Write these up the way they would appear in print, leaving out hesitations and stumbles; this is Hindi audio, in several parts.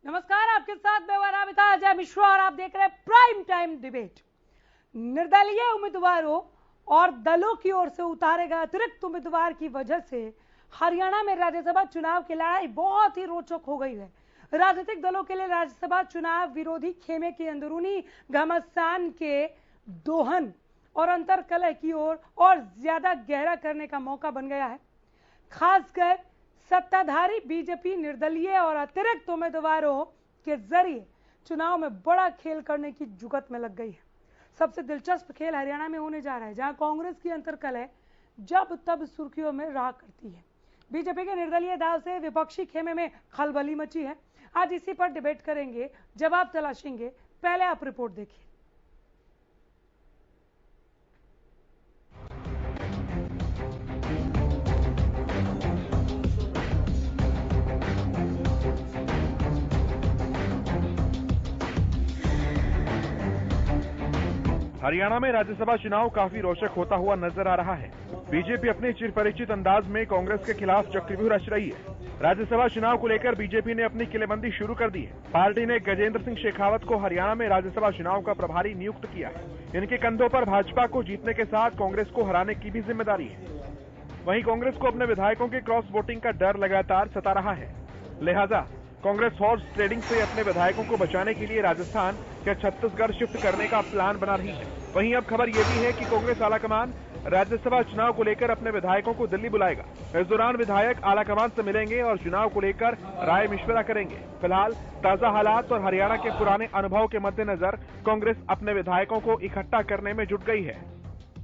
नमस्कार, आपके साथ मैं वराबिता अजय मिश्रा और आप देख रहे हैं प्राइम टाइम डिबेट। निर्दलीय उम्मीदवारों और दलों की ओर से उतारे गए अतिरिक्त उम्मीदवार की वजह से हरियाणा में राज्यसभा चुनाव की लड़ाई बहुत ही रोचक हो गई है। राजनीतिक दलों के लिए राज्यसभा चुनाव विरोधी खेमे के अंदरूनी घमासान के दोहन और अंतरकलह की ओर और ज्यादा गहरा करने का मौका बन गया है। खासकर सत्ताधारी बीजेपी निर्दलीय और अतिरिक्त उम्मीदवारों के जरिए चुनाव में बड़ा खेल करने की जुगत में लग गई है। सबसे दिलचस्प खेल हरियाणा में होने जा रहा है, जहां कांग्रेस की अंतरकलह जब तब सुर्खियों में रहा करती है। बीजेपी के निर्दलीय दाव से विपक्षी खेमे में खलबली मची है। आज इसी पर डिबेट करेंगे, जवाब तलाशेंगे। पहले आप रिपोर्ट देखिए। हरियाणा में राज्यसभा चुनाव काफी रोचक होता हुआ नजर आ रहा है। बीजेपी अपने चिरपरिचित अंदाज में कांग्रेस के खिलाफ चक्रव्यूह रच रही है। राज्यसभा चुनाव को लेकर बीजेपी ने अपनी किलेबंदी शुरू कर दी है। पार्टी ने गजेंद्र सिंह शेखावत को हरियाणा में राज्यसभा चुनाव का प्रभारी नियुक्त किया है। इनके कंधों पर भाजपा को जीतने के साथ कांग्रेस को हराने की भी जिम्मेदारी है। वहीं कांग्रेस को अपने विधायकों के क्रॉस वोटिंग का डर लगातार सता रहा है। लिहाजा कांग्रेस हॉर्स ट्रेडिंग से अपने विधायकों को बचाने के लिए राजस्थान या छत्तीसगढ़ शिफ्ट करने का प्लान बना रही है। वहीं अब खबर यह भी है कि कांग्रेस आलाकमान राज्यसभा चुनाव को लेकर अपने विधायकों को दिल्ली बुलाएगा। इस दौरान विधायक आलाकमान से मिलेंगे और चुनाव को लेकर राय मशविरा करेंगे। फिलहाल ताजा हालात और हरियाणा के पुराने अनुभव के मद्देनजर कांग्रेस अपने विधायकों को इकट्ठा करने में जुट गई है।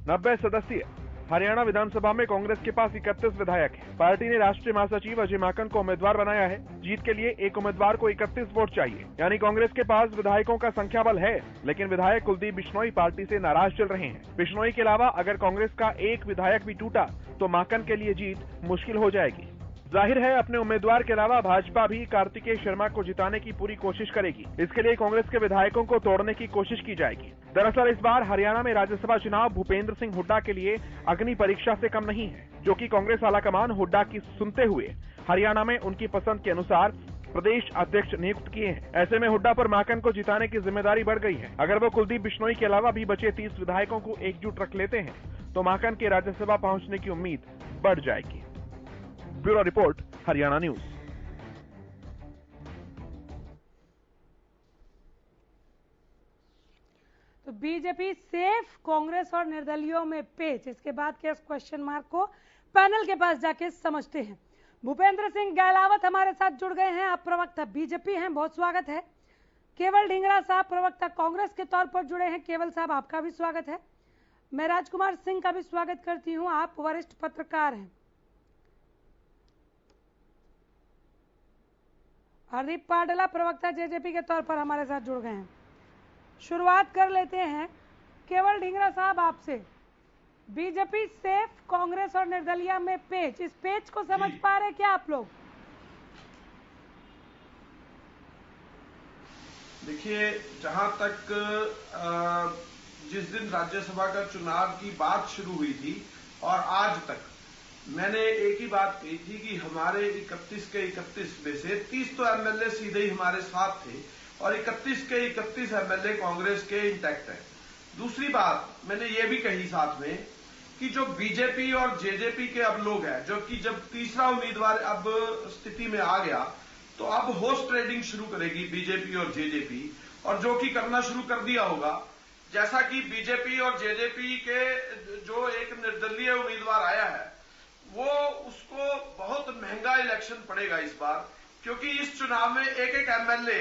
90 सदस्यीय हरियाणा विधानसभा में कांग्रेस के पास 31 विधायक हैं। पार्टी ने राष्ट्रीय महासचिव अजय माकन को उम्मीदवार बनाया है। जीत के लिए एक उम्मीदवार को 31 वोट चाहिए, यानी कांग्रेस के पास विधायकों का संख्या बल है, लेकिन विधायक कुलदीप बिश्नोई पार्टी से नाराज चल रहे हैं। बिश्नोई के अलावा अगर कांग्रेस का एक विधायक भी टूटा तो माकन के लिए जीत मुश्किल हो जाएगी। जाहिर है अपने उम्मीदवार के अलावा भाजपा भी कार्तिकेय शर्मा को जिताने की पूरी कोशिश करेगी। इसके लिए कांग्रेस के विधायकों को तोड़ने की कोशिश की जाएगी। दरअसल इस बार हरियाणा में राज्यसभा चुनाव भूपेंद्र सिंह हुड्डा के लिए अग्नि परीक्षा से कम नहीं है, जो कि कांग्रेस आलाकमान हुड्डा की सुनते हुए हरियाणा में उनकी पसंद के अनुसार प्रदेश अध्यक्ष नियुक्त किए हैं। ऐसे में हुड्डा पर माकन को जिताने की जिम्मेदारी बढ़ गई है। अगर वो कुलदीप बिश्नोई के अलावा भी बचे 30 विधायकों को एकजुट रख लेते हैं तो माकन के राज्यसभा पहुंचने की उम्मीद बढ़ जाएगी। Bureau report, Haryana news. तो बीजेपी सेफ, कांग्रेस और निर्दलियों में पेच। इसके बाद के क्वेश्चन मार्क को पैनल के पास जाके समझते हैं। भूपेंद्र सिंह गहलावत हमारे साथ जुड़ गए हैं। आप प्रवक्ता बीजेपी हैं, बहुत स्वागत है। केवल ढींगरा साहब प्रवक्ता कांग्रेस के तौर पर जुड़े हैं। केवल साहब आपका भी स्वागत है। मैं राजकुमार सिंह का भी स्वागत करती हूं, आप वरिष्ठ पत्रकार हैं। हरदीप पाडला प्रवक्ता जेजेपी के तौर पर हमारे साथ जुड़ गए हैं। शुरुआत कर लेते हैं केवल ढींगरा साहब आपसे। बीजेपी सेफ, कांग्रेस और निर्दलिया में पेच, इस पेच को समझ पा रहे क्या आप लोग? देखिए, जहां तक जिस दिन राज्यसभा का चुनाव की बात शुरू हुई थी और आज तक मैंने एक ही बात कही थी कि हमारे 31 के 31 में से 30 तो एमएलए सीधे ही हमारे साथ थे और 31 के 31 एमएलए कांग्रेस के इंटैक्ट हैं। दूसरी बात मैंने ये भी कही साथ में कि जो बीजेपी और जेजेपी के अब लोग हैं, जो कि जब तीसरा उम्मीदवार अब स्थिति में आ गया तो अब हॉर्स ट्रेडिंग शुरू करेगी बीजेपी और जेजेपी, और जो कि करना शुरू कर दिया होगा। जैसा कि बीजेपी और जेजेपी के जो एक निर्दलीय उम्मीदवार आया है वो उसको बहुत महंगा इलेक्शन पड़ेगा इस बार, क्योंकि इस चुनाव में एक एक एमएलए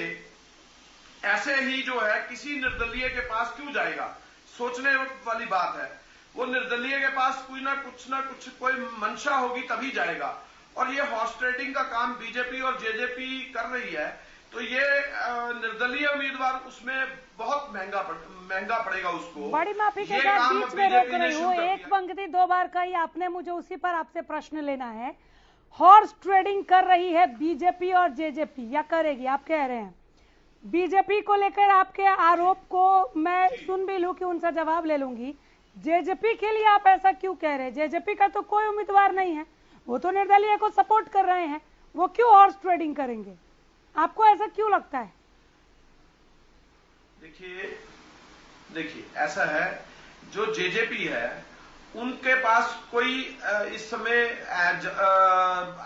ऐसे ही जो है किसी निर्दलीय के पास क्यों जाएगा, सोचने वाली बात है। वो निर्दलीय के पास कोई ना कुछ कोई मंशा होगी तभी जाएगा, और ये हॉर्स ट्रेडिंग का काम बीजेपी और जेजेपी कर रही है, तो ये निर्दलीय उम्मीदवार उसमें बहुत महंगा पड़ेगा उसको। बड़ी माफी के साथ बीच में रोक रही हूँ, एक पंक्ति 2 बार कही आपने, मुझे उसी पर आपसे प्रश्न लेना है। हॉर्स ट्रेडिंग कर रही है बीजेपी और जेजेपी या करेगी, आप कह रहे हैं। बीजेपी को लेकर आपके आरोप को मैं सुन भी लूं कि उनसे जवाब ले लूंगी। जेजेपी के लिए आप ऐसा क्यों कह रहे हैं? जेजेपी का तो कोई उम्मीदवार नहीं है, वो तो निर्दलीय को सपोर्ट कर रहे हैं, वो क्यों हॉर्स ट्रेडिंग करेंगे? आपको ऐसा क्यों लगता है? देखिए ऐसा है, जो जेजेपी है उनके पास कोई इस समय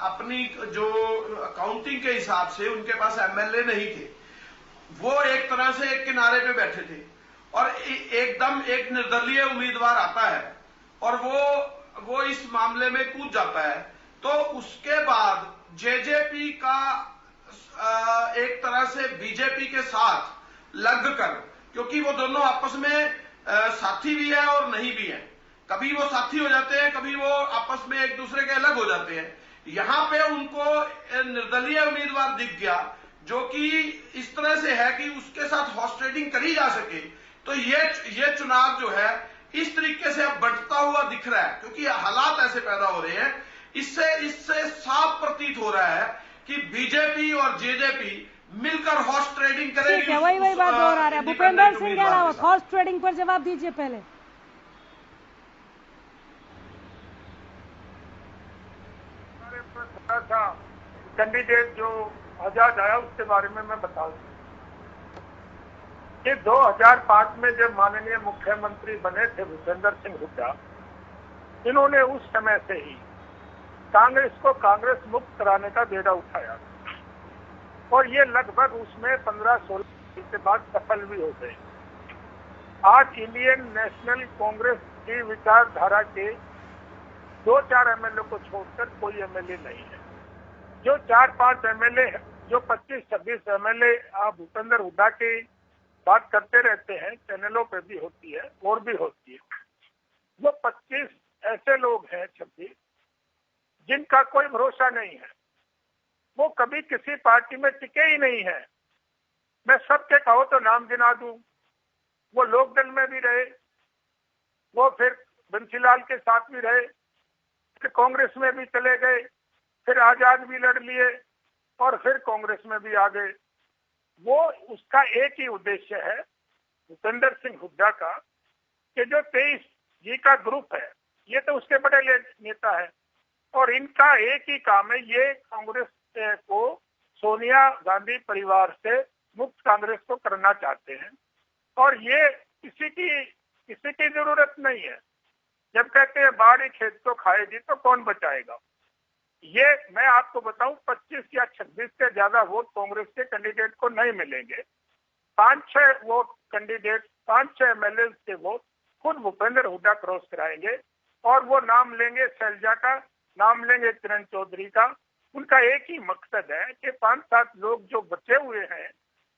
अपनी जो काउंटिंग के हिसाब से उनके पास एमएलए नहीं थे। वो एक तरह से एक किनारे पे बैठे थे और एकदम एक निर्दलीय उम्मीदवार आता है और वो इस मामले में कूद जाता है, तो उसके बाद जेजेपी का एक तरह से बीजेपी के साथ लगकर, क्योंकि वो दोनों आपस में साथी भी है और नहीं भी है, कभी वो साथी हो जाते हैं, कभी वो आपस में एक दूसरे के अलग हो जाते हैं। यहां पे उनको निर्दलीय उम्मीदवार दिख गया जो कि इस तरह से है कि उसके साथ हॉर्स ट्रेडिंग करी जा सके। तो ये चुनाव जो है इस तरीके से अब बढ़ता हुआ दिख रहा है, क्योंकि हालात ऐसे पैदा हो रहे हैं। इससे साफ प्रतीत हो रहा है कि बीजेपी और जेजेपी मिलकर हॉर्स ट्रेडिंग करेगी। ठीक है, वही बात दोहरा रहे हैं। भूपेंद्र सिंह गहलोत, हॉर्स ट्रेडिंग पर जवाब दीजिए पहले। थोड़ा सा कैंडिडेट जो आजाद आया उसके बारे में मैं बता दूं कि 2005 में जब माननीय मुख्यमंत्री बने थे भूपेंद्र सिंह हुड्डा, इन्होंने उस समय से ही कांग्रेस को कांग्रेस मुक्त कराने का बेड़ा उठाया और ये लगभग उसमें 15-16 साल के बाद सफल भी हो गए। आज इंडियन नेशनल कांग्रेस की विचारधारा के 2-4 एमएलए को छोड़कर कोई एमएलए नहीं है। जो 4-5 एमएलए, जो 25-26 एमएलए आप भूपेंद्र हुड्डा की बात करते रहते हैं, चैनलों पे भी होती है और भी होती है, वो 25 ऐसे लोग हैं, 26 जिनका कोई भरोसा नहीं है। वो कभी किसी पार्टी में टिके ही नहीं है। मैं सबके कहो तो नाम गिना दूं, वो लोकदल में भी रहे, वो फिर बंसीलाल के साथ भी रहे, फिर कांग्रेस में भी चले गए, फिर आजाद भी लड़ लिए और फिर कांग्रेस में भी आ गए। वो उसका एक ही उद्देश्य है भूपेंद्र सिंह हुड्डा का कि जो 23 जी का ग्रुप है, ये तो उसके बड़े नेता है और इनका एक ही काम है, ये कांग्रेस को सोनिया गांधी परिवार से मुक्त कांग्रेस को करना चाहते हैं और ये किसी की जरूरत नहीं है। जब कहते हैं बाड़ी खेत को खाएगी तो कौन बचाएगा। ये मैं आपको बताऊं, 25 या 26 से ज्यादा वोट कांग्रेस के कैंडिडेट को नहीं मिलेंगे। 5-6 वोट कैंडिडेट, 5-6 एमएलए के वोट खुद भूपेंद्र हुड्डा क्रॉस कराएंगे और वो नाम लेंगे शैलजा का, नाम लेंगे किरण चौधरी का। उनका एक ही मकसद है कि 5-7 लोग जो बचे हुए हैं,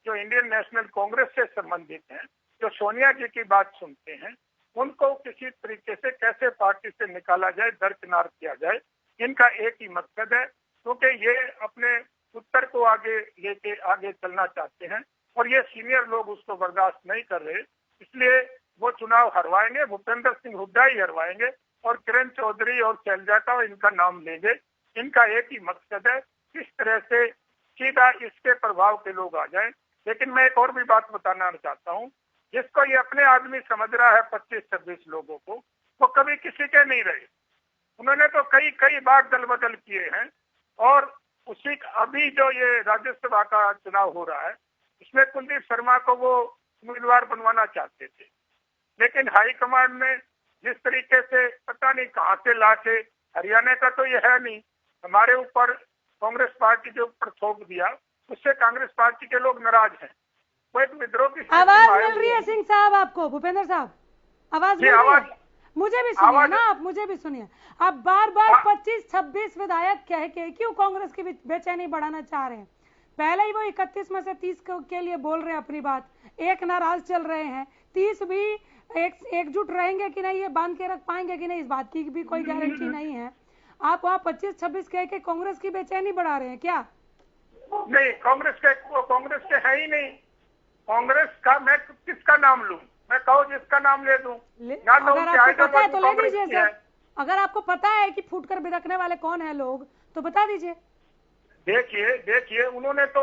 जो इंडियन नेशनल कांग्रेस से संबंधित हैं, जो सोनिया जी की बात सुनते हैं, उनको किसी तरीके से कैसे पार्टी से निकाला जाए, दरकिनार किया जाए। इनका एक ही मकसद है, क्योंकि ये अपने उत्तर को आगे लेके आगे चलना चाहते हैं और ये सीनियर लोग उसको बर्दाश्त नहीं कर रहे, इसलिए वो चुनाव हरवाएंगे, भूपेंद्र सिंह हुड्डा ही हरवाएंगे और किरण चौधरी और शैलजा का इनका नाम लेंगे। इनका एक ही मकसद है, किस तरह से सीधा इसके प्रभाव के लोग आ जाएं। लेकिन मैं एक और भी बात बताना चाहता हूँ, जिसको ये अपने आदमी समझ रहा है 25-26 लोगों को, वो कभी किसी के नहीं रहे। उन्होंने तो कई बार दल बदल किए हैं और उसी अभी जो ये राज्यसभा का चुनाव हो रहा है, इसमें कुलदीप शर्मा को वो उम्मीदवार बनवाना चाहते थे, लेकिन हाईकमांड ने जिस तरीके से पता नहीं कहां से ला के, हरियाणा का तो ये है नहीं, हमारे ऊपर कांग्रेस पार्टी के ऊपर थोप दिया, उससे कांग्रेस पार्टी के लोग नाराज हैं। वो एक विद्रोह की आवाज मिल रही है सिंह साहब आपको? भूपेंद्र साहब आवाज मिल रही है? मुझे भी सुनिए ना आप, मुझे भी सुनिए। आप बार 25-26 विधायक कह के क्यों कांग्रेस की बेचैनी बढ़ाना चाह रहे हैं? पहले ही वो 31 में से 30 के लिए बोल रहे हैं अपनी बात, एक नाराज चल रहे हैं, 30 भी एकजुट रहेंगे कि नहीं, ये बांध के रख पाएंगे कि नहीं, इस बात की भी कोई गारंटी नहीं है। आप वहाँ 25-26 कह के कांग्रेस की बेचैनी बढ़ा रहे हैं क्या? नहीं, कांग्रेस के है ही नहीं। कांग्रेस का मैं किसका नाम लूं? मैं कहूँ जिसका नाम ले दूं। अगर आपको पता है तो ले दीजिए सर। अगर आपको पता है कि फूट कर बिदकने वाले कौन है लोग, तो बता दीजिए। देखिए उन्होंने तो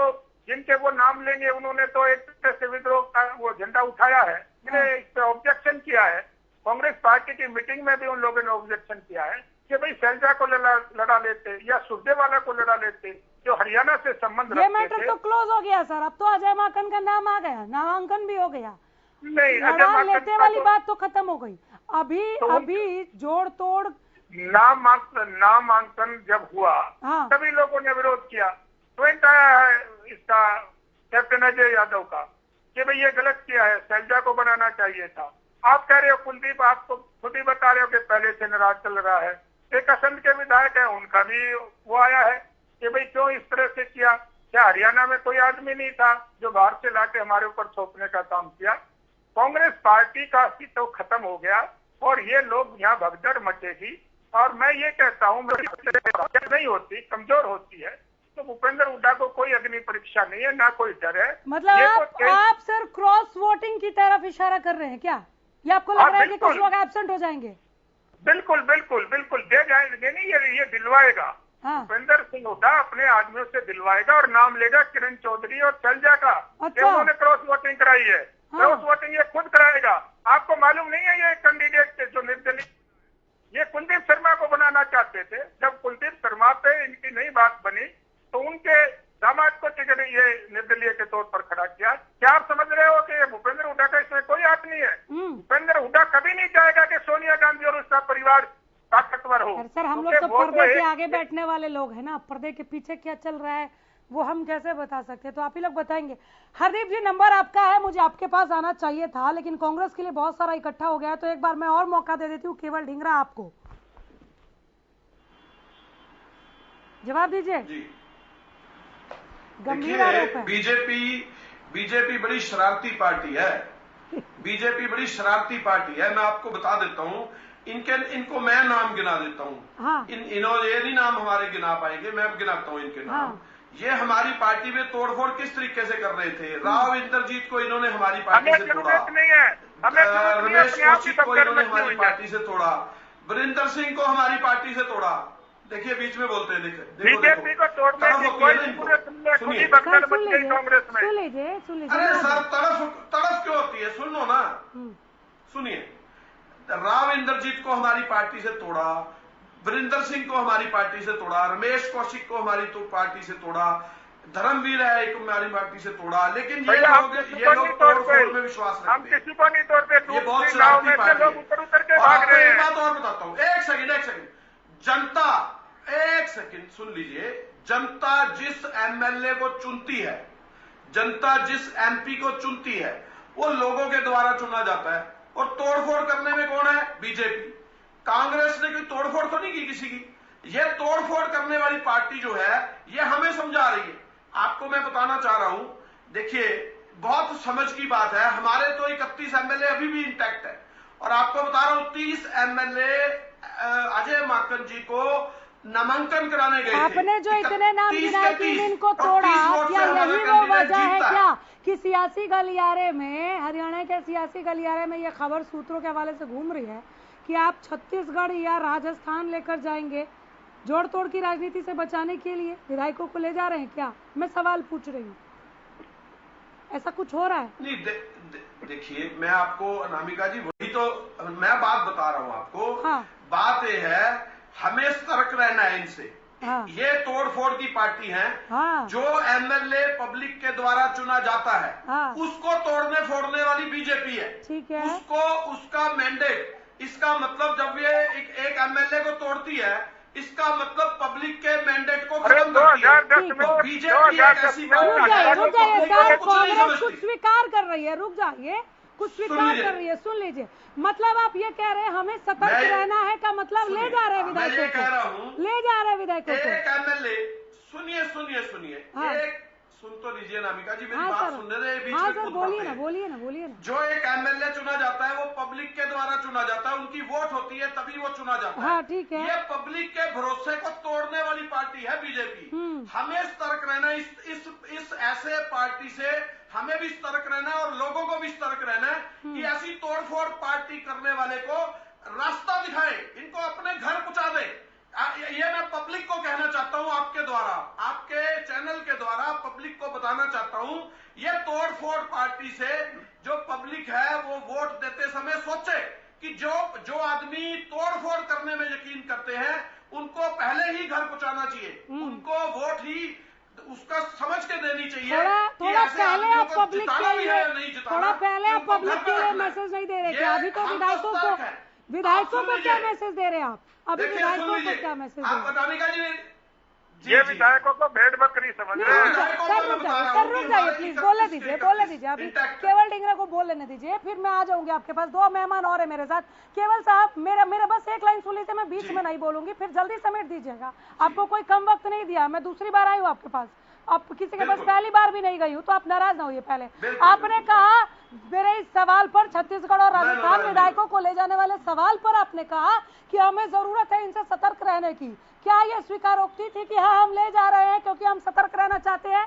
जिनके वो नाम लेंगे, उन्होंने तो एक तरह से विद्रोह का वो झंडा उठाया है, मैंने इस पे ऑब्जेक्शन किया है। कांग्रेस पार्टी की मीटिंग में भी उन लोगों ने ऑब्जेक्शन किया है कि भाई शैलजा को लड़ा लेते या सुरजेवाला को लड़ा लेते जो हरियाणा से संबंध ये रखते मैटर थे। तो क्लोज हो गया सर, अब तो अजय माकन का नाम आ गया, नामांकन भी हो गया, नहीं, अजय लड़ान माकन लेते का वाली तो बात तो खत्म हो गई। अभी तो अभी जोड़ तोड़ नामांकन जब हुआ हाँ। सभी लोगों ने विरोध किया। ट्वीट आया है इसका कैप्टन अजय यादव का कि भाई ये गलत किया है, शैलजा को बनाना चाहिए था। आप कह रहे हो, कुलदीप आप तो खुद ही बता रहे हो कि पहले से नाराज चल रहा है। एक असंध के विधायक है, उनका भी वो आया है कि भाई क्यों इस तरह से किया। क्या हरियाणा में कोई आदमी नहीं था जो बाहर से लाके हमारे ऊपर थोपने का काम किया? कांग्रेस पार्टी का अस्तित्व खत्म हो गया और ये लोग यहाँ भगदड़ मचेगी। और मैं ये कहता हूँ, नहीं होती, कमजोर होती है, तो भूपेंद्र हुड्डा को कोई अग्नि परीक्षा नहीं है, ना कोई डर है। मतलब आप सर क्रॉस वोटिंग की तरफ इशारा कर रहे हैं क्या? ये आपको लग रहा है कि कुछ लोग एब्सेंट हो जाएंगे? बिल्कुल बिल्कुल बिल्कुल दे जाएंगे, नहीं ये दिलवाएगा। भूपेंद्र सिंह हुड्डा अपने आदमियों से दिलवाएगा और नाम लेगा किरण चौधरी और शैलजा का। अच्छा। उन्होंने क्रॉस वोटिंग कराई है। क्रॉस वोटिंग ये खुद कराएगा। आपको मालूम नहीं है ये कैंडिडेट जो निर्दलीय, ये कुलदीप शर्मा को बनाना चाहते थे। जब कुलदीप शर्मा पे इनकी नई बात बनी तो उनके दामाद को टिकट ये निर्दलीय के तौर पर खड़ा किया। क्या आप समझ रहे हो कि भूपेंद्र हुड्डा का इसमें कोई हाथ नहीं है? भूपेंद्र हुड्डा कभी नहीं चाहेगा कि सोनिया गांधी और उसका परिवार ताकतवर हो। सर हम लोग तो पर्दे के आगे बैठने वाले लोग हैं ना, पर्दे के पीछे क्या चल रहा है वो हम कैसे बता सकते हैं? तो आप ही लोग बताएंगे। हरदीप जी, नंबर आपका है, मुझे आपके पास आना चाहिए था, लेकिन कांग्रेस के लिए बहुत सारा इकट्ठा हो गया है, तो एक बार मैं और मौका दे देती हूँ केवल ढींगरा आपको, जवाब दीजिए। गंभीर आरोप है। बीजेपी बड़ी शरारती पार्टी है। बीजेपी बड़ी शरारती पार्टी है। मैं आपको बता देता हूँ, इनको मैं नाम गिना देता हूँ। हाँ। इन्होंने ये नहीं नाम हमारे गिना पाएंगे, मैं गिनाता हूँ इनके नाम। हाँ। ये हमारी पार्टी में तोड़फोड़ किस तरीके से कर रहे थे। राव इंद्रजीत को इन्होंने हमारी पार्टी से तोड़ा, रमेश कौशिक को इन्होंने हमारी पार्टी से तोड़ा, वरिंदर सिंह को हमारी पार्टी से तोड़ा। देखिए बीच में बोलते हैं, बीजेपी को तोड़ने की कोई कांग्रेस में। सुन लीजिए। अरे सर तड़फ क्यों होती है? सुनो ना, सुनिए। राव इंद्रजीत को हमारी पार्टी से तोड़ा, वरिंदर सिंह को हमारी पार्टी से तोड़ा, रमेश कौशिक को हमारी पार्टी से तोड़ा, धर्मवीर है एक हमारी पार्टी से तोड़ा। लेकिन ये लोग तोड़ में विश्वास रखते हैं। हम किसी को नहीं तोड़ते। ये बहुत शरारती पार्टी है। ऊपर उतर के भाग रहे हैं। एक बात और बताता हूँ, एक सेकंड। जनता, एक सेकंड सुन लीजिए। जनता जिस एमएलए को चुनती है, जनता जिस एमपी को चुनती है, वो लोगों के द्वारा चुना जाता है। और तोड़फोड़ करने में कौन है? बीजेपी। कांग्रेस ने कोई तोड़फोड़ तो नहीं की किसी की। ये तोड़फोड़ करने वाली पार्टी जो है, ये हमें समझा रही है। आपको मैं बताना चाह रहा हूं, देखिए बहुत समझ की बात है। हमारे तो 31 एमएलए अभी भी इंटैक्ट है, और आपको बता रहा हूं 30 एमएलए अजय माकन जी को नामांकन कराने गए थे। आपने जो इतने नाम गिनाए कि इनको तोड़ा, क्या यही वो वजह है क्या कि सियासी गलियारे में, हरियाणा के सियासी गलियारे में ये खबर सूत्रों के हवाले से घूम रही है कि आप छत्तीसगढ़ या राजस्थान लेकर जाएंगे जोड़ तोड़ की राजनीति से बचाने के लिए विधायकों को ले जा रहे हैं क्या? मैं सवाल पूछ रही हूँ, ऐसा कुछ हो रहा है? नहीं देखिए, मैं आपको अनामिका जी वही तो मैं बात बता रहा हूँ आपको। हाँ। बात यह है, हमें सतर्क रहना है इनसे। हाँ। ये तोड़फोड़ की पार्टी है। हाँ। जो एमएलए पब्लिक के द्वारा चुना जाता है, हाँ। उसको तोड़ने फोड़ने वाली बीजेपी है। ठीक है। उसको उसका मैंडेट, इसका मतलब जब ये एक एमएलए को तोड़ती है, इसका मतलब पब्लिक के मैंडेट को खत्म करती है। बीजेपी एक ऐसी रुक जाइए, कांग्रेस कुछ स्वीकार कर रही है, रुक जाइए, कुछ स्वीकार कर रही है। सुन लीजिए, मतलब आप ये कह रहे हैं हमें सतर्क रहना है का मतलब ले जा रहे हैं विधायकों को, ले जा रहे हैं विधायकों को। एक एमएलए, सुनिए, एक सुन तो लीजिए नामिका जी, मेरी बात सुनने दे, बीच में खुद बोलिए ना। जो एक एमएलए चुना जाता है वो पब्लिक के द्वारा चुना जाता है, उनकी वोट होती है तभी वो चुना जाता है। हाँ, ठीक है। ये पब्लिक के भरोसे को तोड़ने वाली पार्टी है बीजेपी। हमें सतर्क रहना, इस ऐसे पार्टी से हमें भी सतर्क रहना है और लोगों को भी सतर्क रहना है कि ऐसी तोड़फोड़ पार्टी करने वाले को रास्ता दिखाए, इनको अपने घर पहुंचा दे। ये मैं पब्लिक को कहना चाहता हूं, आपके द्वारा, आपके चैनल के द्वारा पब्लिक को बताना चाहता हूं, ये तोड़फोड़ पार्टी से जो पब्लिक है वो वोट देते समय सोचे कि जो आदमी तोड़फोड़ करने में यकीन करते हैं उनको पहले ही घर पहुंचाना चाहिए, उनको वोट ही उसका समझ के देनी चाहिए। थोड़ा पहले आप पब्लिक के लिए थोड़ा पहले आप उनको पब्लिक घर के पे लिए रखना है। मैसेज नहीं दे रहे थे। ये अभी तो हम विधायकों तो को सतर्क हैं। विधायकों आप को सुन क्या लीजिए। मैसेज दे रहे हैं आप? अभी देखिए, विधायकों सुन को लीजिए। क्या मैसेज आप दे रहे हैं? बताने का ये विधायकों को भेड़ बकरी समझ रहे हैं। सर रुक जाइए प्लीज, बोलने दीजिए अभी केवल डिंगरा को बोल लेने दीजिए, फिर मैं आ जाऊंगी आपके पास। 2 मेहमान और है मेरे साथ। केवल साहब मेरा बस एक लाइन सुन लीजिए, मैं बीच में नहीं बोलूंगी, फिर जल्दी समेट दीजिएगा। आपको कोई कम वक्त नहीं दिया, मैं दूसरी बार आई हूँ आपके पास, आप किसी के पास पहली बार भी नहीं गई हूँ, तो आप नाराज ना होइए। पहले आपने कहा मेरे इस सवाल पर, छत्तीसगढ़ और राजस्थान विधायकों को ले जाने वाले सवाल पर आपने कहा कि हमें जरूरत है इनसे सतर्क रहने की। क्या ये स्वीकारोक्ति थी कि हाँ हम ले जा रहे हैं क्योंकि हम सतर्क रहना चाहते हैं?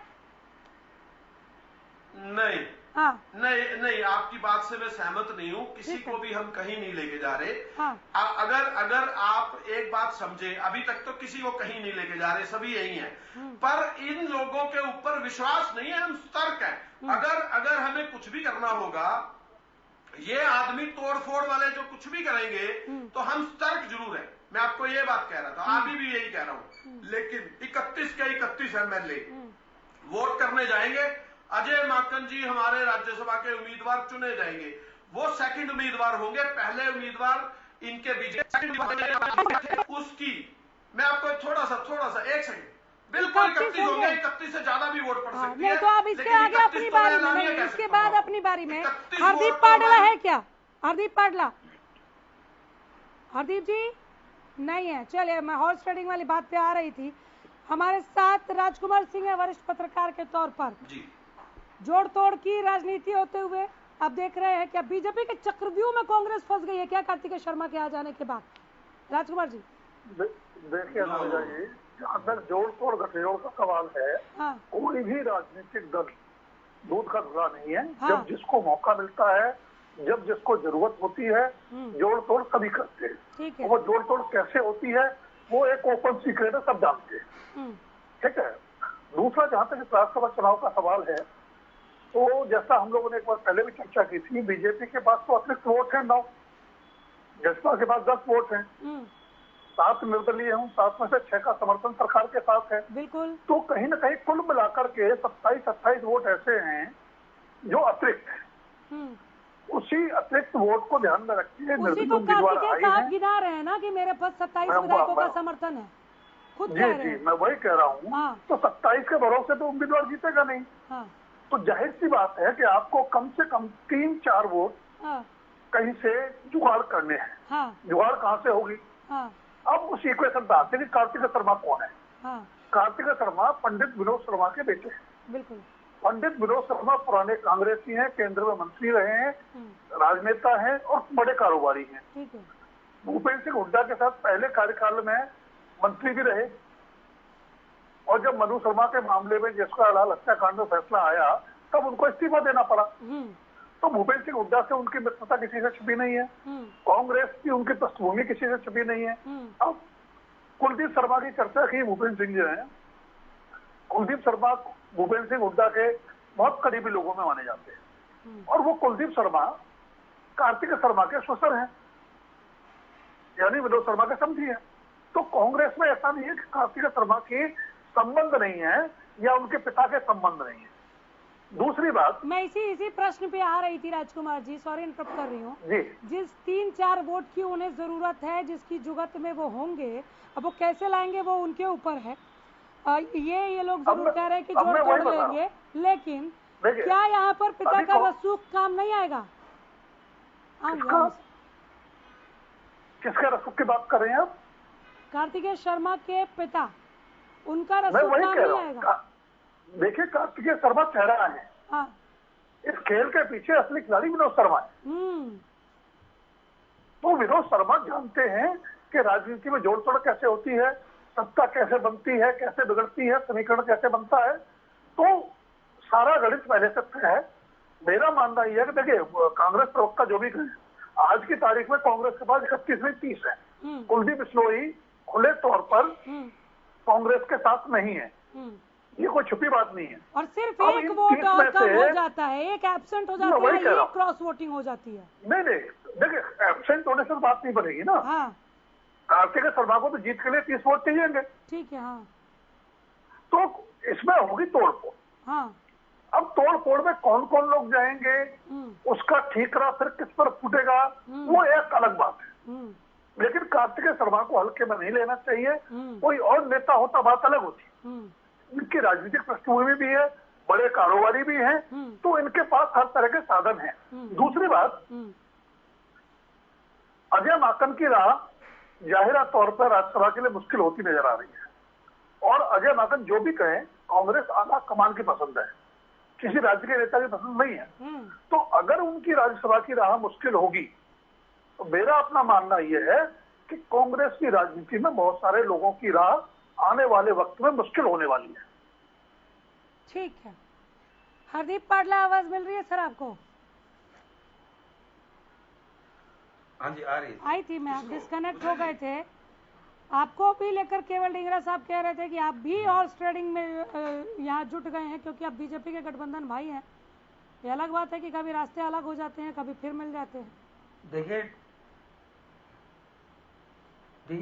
नहीं, हाँ नहीं, आपकी बात से मैं सहमत नहीं हूँ। किसी को भी हम कहीं नहीं लेके जा रहे। हाँ। अगर आप एक बात समझे, अभी तक तो किसी को कहीं नहीं लेके जा रहे, सभी यही हैं। पर इन लोगों के ऊपर विश्वास नहीं है, हम सतर्क हैं। अगर हमें कुछ भी करना होगा, ये आदमी तोड़फोड़ वाले जो कुछ भी करेंगे, तो हम सतर्क जरूर हैं। मैं आपको ये बात कह रहा था, अभी भी यही कह रहा हूँ। लेकिन 31 के 31 MLA वोट करने जाएंगे। अजय माकन जी हमारे राज्यसभा के उम्मीदवार चुने जाएंगे। वो सेकंड उम्मीदवार होंगे, पहले उम्मीदवार इनके बीजेपी उसकी। मैं आपको थोड़ा सा 1 सेकंड, बिल्कुल 31 होंगे। 31 से ज्यादा भी वोट पड़ सकती है। नहीं तो अब इसके आगे अपनी बारी में, इसके बाद अपनी बारी में 31 हरदीप वोट पाडला है क्या? हरदीप पाडला, हरदीप जी नहीं है। चलिए, मैं हॉर्स ट्रेडिंग वाली बात पे आ रही थी। हमारे साथ राजकुमार सिंह है, वरिष्ठ पत्रकार के तौर पर। जी, जोड़ तोड़ की राजनीति होते हुए आप देख रहे हैं क्या बीजेपी के चक्रव्यूह में कांग्रेस फंस गई है क्या कार्तिकेय शर्मा के आ जाने के बाद? राजकुमार जी देखिए अनुजा जी, जहाँ तक जोड़ तोड़ गठजोड़ का सवाल है, हाँ कोई भी राजनीतिक दल दूध का धुला नहीं है। हाँ। जब जिसको मौका मिलता है, जब जिसको जरूरत होती है, जोड़ तोड़ सभी करते हैं। ठीक है। वो जोड़ तोड़ कैसे होती है वो एक ओपन सीक्रेट है, सब जानते हैं। ठीक है। दूसरा, जहाँ तक इस राज्यसभा चुनाव का सवाल है, तो जैसा हम लोगों ने एक बार पहले भी चर्चा की थी, बीजेपी के पास तो अतिरिक्त वोट है 9, जसपा के पास 10 वोट हैं, 7 निर्दलीय हैं, 7 में से 6 का समर्थन सरकार के साथ है। बिल्कुल। तो कहीं ना कहीं कुल मिलाकर के 27-28 वोट ऐसे हैं जो अतिरिक्त हैं। उसी अतिरिक्त वोट को ध्यान में रखिए उसी को कार्तिकेय साहब गिना रहे हैं ना कि मेरे पास 27 विधायकों का समर्थन है, खुद कह रहे हैं। मैं वही कह रहा हूँ। हाँ। तो 27 के भरोसे तो उम्मीदवार जीतेगा नहीं। हाँ। तो जाहिर सी बात है कि आपको कम से कम 3-4 वोट हाँ। कहीं से जुगाड़ करने हैं। हाँ। जुगाड़ कहाँ से होगी? हाँ। अब उस इक्वेशन पे आते हैं कि कार्तिकेय शर्मा कौन है। हाँ। कार्तिकेय शर्मा पंडित विनोद शर्मा के बेटे हैं। बिल्कुल। पंडित विनोद शर्मा पुराने कांग्रेसी हैं, केंद्र में मंत्री रहे हैं, राजनेता हैं और बड़े कारोबारी हैं। ठीक है। भूपेंद्र सिंह हुड्डा के साथ पहले कार्यकाल में मंत्री भी रहे, और जब मनु शर्मा के मामले में जिसका अलाल हत्याकांड में फैसला आया, तब उनको इस्तीफा देना पड़ा। तो भूपेंद्र सिंह हुड्डा से उनकी मित्रता किसी से छुपी नहीं है, कांग्रेस की उनकी पृष्ठभूमि किसी से छुपी नहीं है। अब कुलदीप शर्मा की चर्चा की भूपेंद्र सिंह जो है, कुलदीप शर्मा भूपेंद्र सिंह हुड्डा के बहुत करीबी लोगों में माने जाते हैं, और वो कुलदीप शर्मा कार्तिकेय शर्मा के ससुर हैं, यानी विनोद शर्मा के समधी हैं। तो कांग्रेस में ऐसा नहीं है कि कार्तिकेय शर्मा के संबंध नहीं है या उनके पिता के संबंध नहीं है। दूसरी बात, मैं इसी प्रश्न पे आ रही थी राजकुमार जी, सॉरी इंटरप्ट कर रही हूँ जी। जिस 3-4 वोट की उन्हें जरूरत है, जिसकी जुगत में वो होंगे, अब वो कैसे लाएंगे वो उनके ऊपर है। ये लोग जरूर कह रहे हैं कि जोड़ तोड़ लेंगे, लेकिन क्या यहाँ पर पिता का रसूख काम नहीं आएगा? किसका रसूख की बात कर रहे हैं आप? कार्तिकेय शर्मा के पिता, उनका रसूख काम नहीं आएगा? देखिए, कार्तिकेय शर्मा चेहरा है। हाँ। इस खेल के पीछे असली खिलाड़ी विनोद शर्मा है। तो विनोद शर्मा जानते हैं कि राजनीति में जोड़ तोड़ कैसे होती है, सत्ता कैसे बनती है, कैसे बिगड़ती है, समीकरण कैसे बनता है। तो सारा गणित पहले से तय है। मेरा मानना यह है कि देखिए, कांग्रेस प्रवक्ता जो भी कहे, आज की तारीख में कांग्रेस के पास 31 में 30 है। कुलदीप बिश्नोई खुले तौर पर कांग्रेस के साथ नहीं है, ये कोई छुपी बात नहीं है। और सिर्फ एक वोट और कम हो जाता है, एक एब्सेंट हो जाता है, ये क्रॉस वोटिंग हो जाती है। नहीं, देखिए, एब्सेंट होने से बात नहीं बनेगी ना। हाँ। कार्तिकेय शर्मा को तो जीत के लिए 30 वोट चाहिए। ठीक है। हाँ। तो इसमें होगी तोड़फोड़। हाँ। अब तोड़फोड़ में कौन कौन लोग जाएंगे, उसका ठीकरा फिर किस पर फूटेगा, वो एक अलग बात है। लेकिन कार्तिकेय शर्मा को हल्के में नहीं लेना चाहिए। कोई और नेता होता बात अलग होती। इनकी राजनीतिक पृष्ठभूमि भी है, बड़े कारोबारी भी हैं, तो इनके पास हर तरह के साधन हैं। दूसरी बात, अजय माकन की राह जाहिरा तौर पर राज्यसभा के लिए मुश्किल होती नजर आ रही है। और अजय माकन जो भी कहें, कांग्रेस आला कमान की पसंद है, किसी राज्य के नेता की पसंद नहीं है। तो अगर उनकी राज्यसभा की राह मुश्किल होगी, तो मेरा अपना मानना यह है कि कांग्रेस की राजनीति में बहुत सारे लोगों की राह आने वाले वक्त में मुश्किल होने वाली है। ठीक है। हरदीप पाटला, आवाज मिल रही है सर आपको? हाँ जी, आ रही है। आई थी, मैं आप डिस्कनेक्ट हो गए थे। आपको भी लेकर केवल ढींगरा साहब कह रहे थे कि आप भी हॉर्स ट्रेडिंग में यहाँ जुट गए हैं, क्योंकि आप बीजेपी के गठबंधन भाई हैं। ये अलग बात है कि कभी रास्ते अलग हो जाते हैं, कभी फिर मिल जाते हैं। देखिए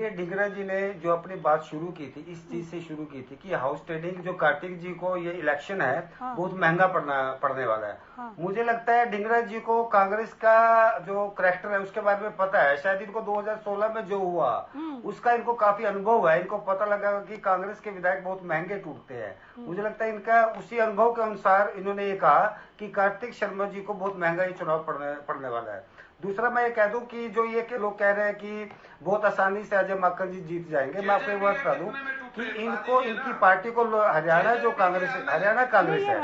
ढींगरा जी ने जो अपनी बात शुरू की थी, इस चीज से शुरू की थी कि हाउस ट्रेडिंग, जो कार्तिक जी को ये इलेक्शन है बहुत महंगा पड़ने वाला है। मुझे लगता है ढींगरा जी को कांग्रेस का जो करैक्टर है उसके बारे में पता है। शायद इनको 2016 में जो हुआ उसका इनको काफी अनुभव है। इनको पता लगा कि कांग्रेस के विधायक बहुत महंगे टूटते हैं। मुझे लगता है इनका उसी अनुभव के अनुसार इन्होंने ये कहा कि कार्तिक शर्मा जी को बहुत महंगा ये चुनाव पड़ने वाला है। दूसरा मैं ये कह दूं कि जो ये के लोग कह रहे हैं कि बहुत आसानी से अजय माकन जी जीत जाएंगे, मैं आपको एक बात बता दूं कि इनको, इनकी पार्टी को हरियाणा जो कांग्रेस है, हरियाणा कांग्रेस है,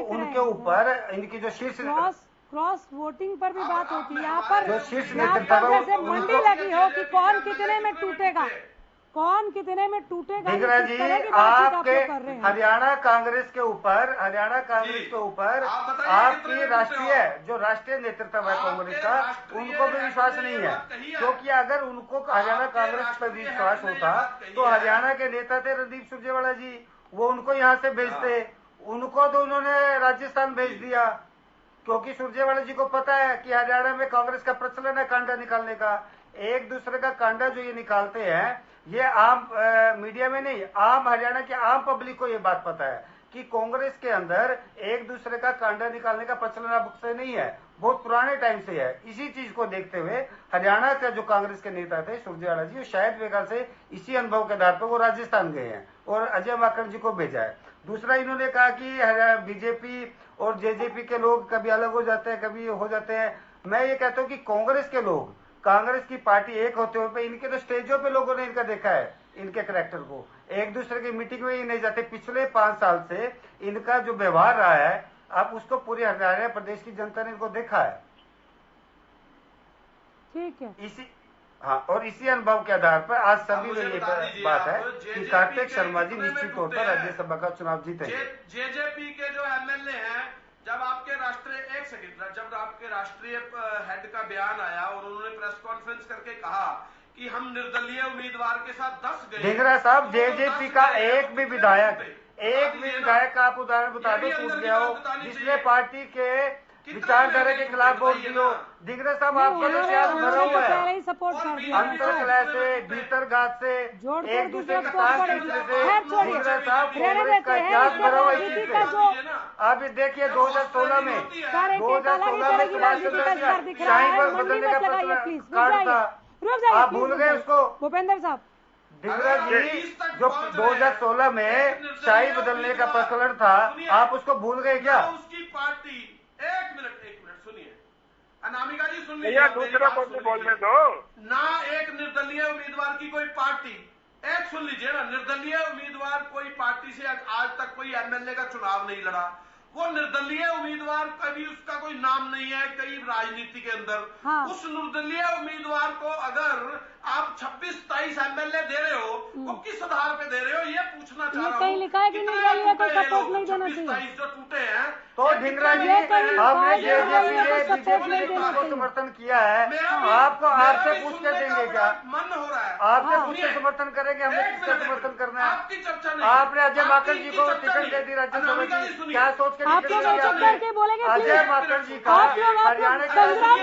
उनके ऊपर इनकी जो शीर्ष क्रॉस वोटिंग पर भी बात होती है। यहाँ पर जो शीर्ष नेतृत्व जैसे मंडी लगी हो कि कौन कितने में टूटेगा, कौन कितने में टूटेगा। ढींगरा जी, आपके हरियाणा कांग्रेस के ऊपर आपकी राष्ट्रीय नेतृत्व है कांग्रेस का, उनको भी विश्वास नहीं है। क्योंकि अगर उनको हरियाणा कांग्रेस पर विश्वास होता तो हरियाणा के नेता थे रणदीप सुरजेवाला जी, वो उनको यहाँ से भेजते। उनको तो उन्होंने राजस्थान भेज दिया, क्योंकि सुरजेवाला जी को पता है कि हरियाणा में कांग्रेस का प्रचलन है कांडा निकालने का। एक दूसरे का कांडा जो ये निकालते हैं, ये आम मीडिया में नहीं, आम हरियाणा के आम पब्लिक को ये बात पता है कि कांग्रेस के अंदर एक दूसरे का कांडा निकालने का प्रचलन अब से नहीं है, बहुत पुराने टाइम से है। इसी चीज को देखते हुए हरियाणा के जो कांग्रेस के नेता थे सुरजेवाला जी, शायद मेघालय से इसी अनुभव के आधार पर वो राजस्थान गए हैं और अजय माकन जी को भेजा है। दूसरा, इन्होंने कहा कि बीजेपी और जेजेपी के लोग कभी अलग हो जाते हैं, कभी हो जाते हैं। मैं ये कहता हूँ कि कांग्रेस के लोग, कांग्रेस की पार्टी एक होते हुए इनके तो स्टेजों पे लोगों ने इनका देखा है, इनके करैक्टर को। एक दूसरे की मीटिंग में ही नहीं जाते। पिछले 5 साल से इनका जो व्यवहार रहा है, अब उसको पूरे हरियाणा प्रदेश की जनता ने इनको देखा है। ठीक है। और इसी अनुभव के आधार पर आज सभी ने ये बात है कि कार्तिक शर्मा जी निश्चित तौर पर राज्यसभा का चुनाव जीतेंगे। जेजेपी के जो एमएलए हैं, जब आपके राष्ट्रीय हेड का बयान आया और उन्होंने प्रेस कॉन्फ्रेंस करके कहा कि हम निर्दलीय उम्मीदवार के साथ 10 गए। ढींगरा साहब, जेजेपी का एक भी विधायक का आप उदाहरण बता दो टूट गया हो, जिसने पार्टी के विचारधारा के खिलाफ वोट दियो। ढींगरा साहब, आपका तो इतिहास भरा हुआ है अंतरकलह से, भीतरघात से, एक दूसरे की ताक खींचने से। ढींगरा साहब, कांग्रेस का इतिहास भरा हुआ इस चीज से। आप देखिए 2016 में सुभाष चंद्र जी शाही पर बदलने का कार्ड था, आप भूल गए उसको? भूपेंद्र साहब, ढींगरा जी, जो 2016 में शाही बदलने का प्रचलन था, आप उसको भूल गए क्या? उसकी पार्टी, एक मिनट सुनिए, अनामिका जी सुन लीजिए, दूसरा को बोलने दो ना। एक निर्दलीय उम्मीदवार की कोई पार्टी, एक सुन लीजिए ना, निर्दलीय उम्मीदवार कोई पार्टी से आज तक कोई एमएलए का चुनाव नहीं लड़ा। वो निर्दलीय उम्मीदवार, कभी उसका कोई नाम नहीं है कई राजनीति के अंदर। हाँ। उस निर्दलीय उम्मीदवार को अगर आप 26-27 एमएलए दे रहे हो, वो किस आधार पे दे रहे हो, ये पूछना चाह रहा हूँ। कहीं लिखा है कि निर्दलीय को सपोर्ट नहीं देना चाहिए। 26-27 जो टूटे हैं, तो ढींगरा जी, आपने जेजेपी को समर्थन किया है, आपको आपसे पूछ के देंगे क्या? मन हो रहा है, आपसे पूछ के समर्थन करेंगे, हमें किसका समर्थन करना है? आपकी चर्चा नहीं। आपने अजय माकन जी को टिकट दे दी राज्यसभा की, क्या सोच के आप लोग करके बोलेंगे? अजय माकन जी का हरियाणा के संग्राम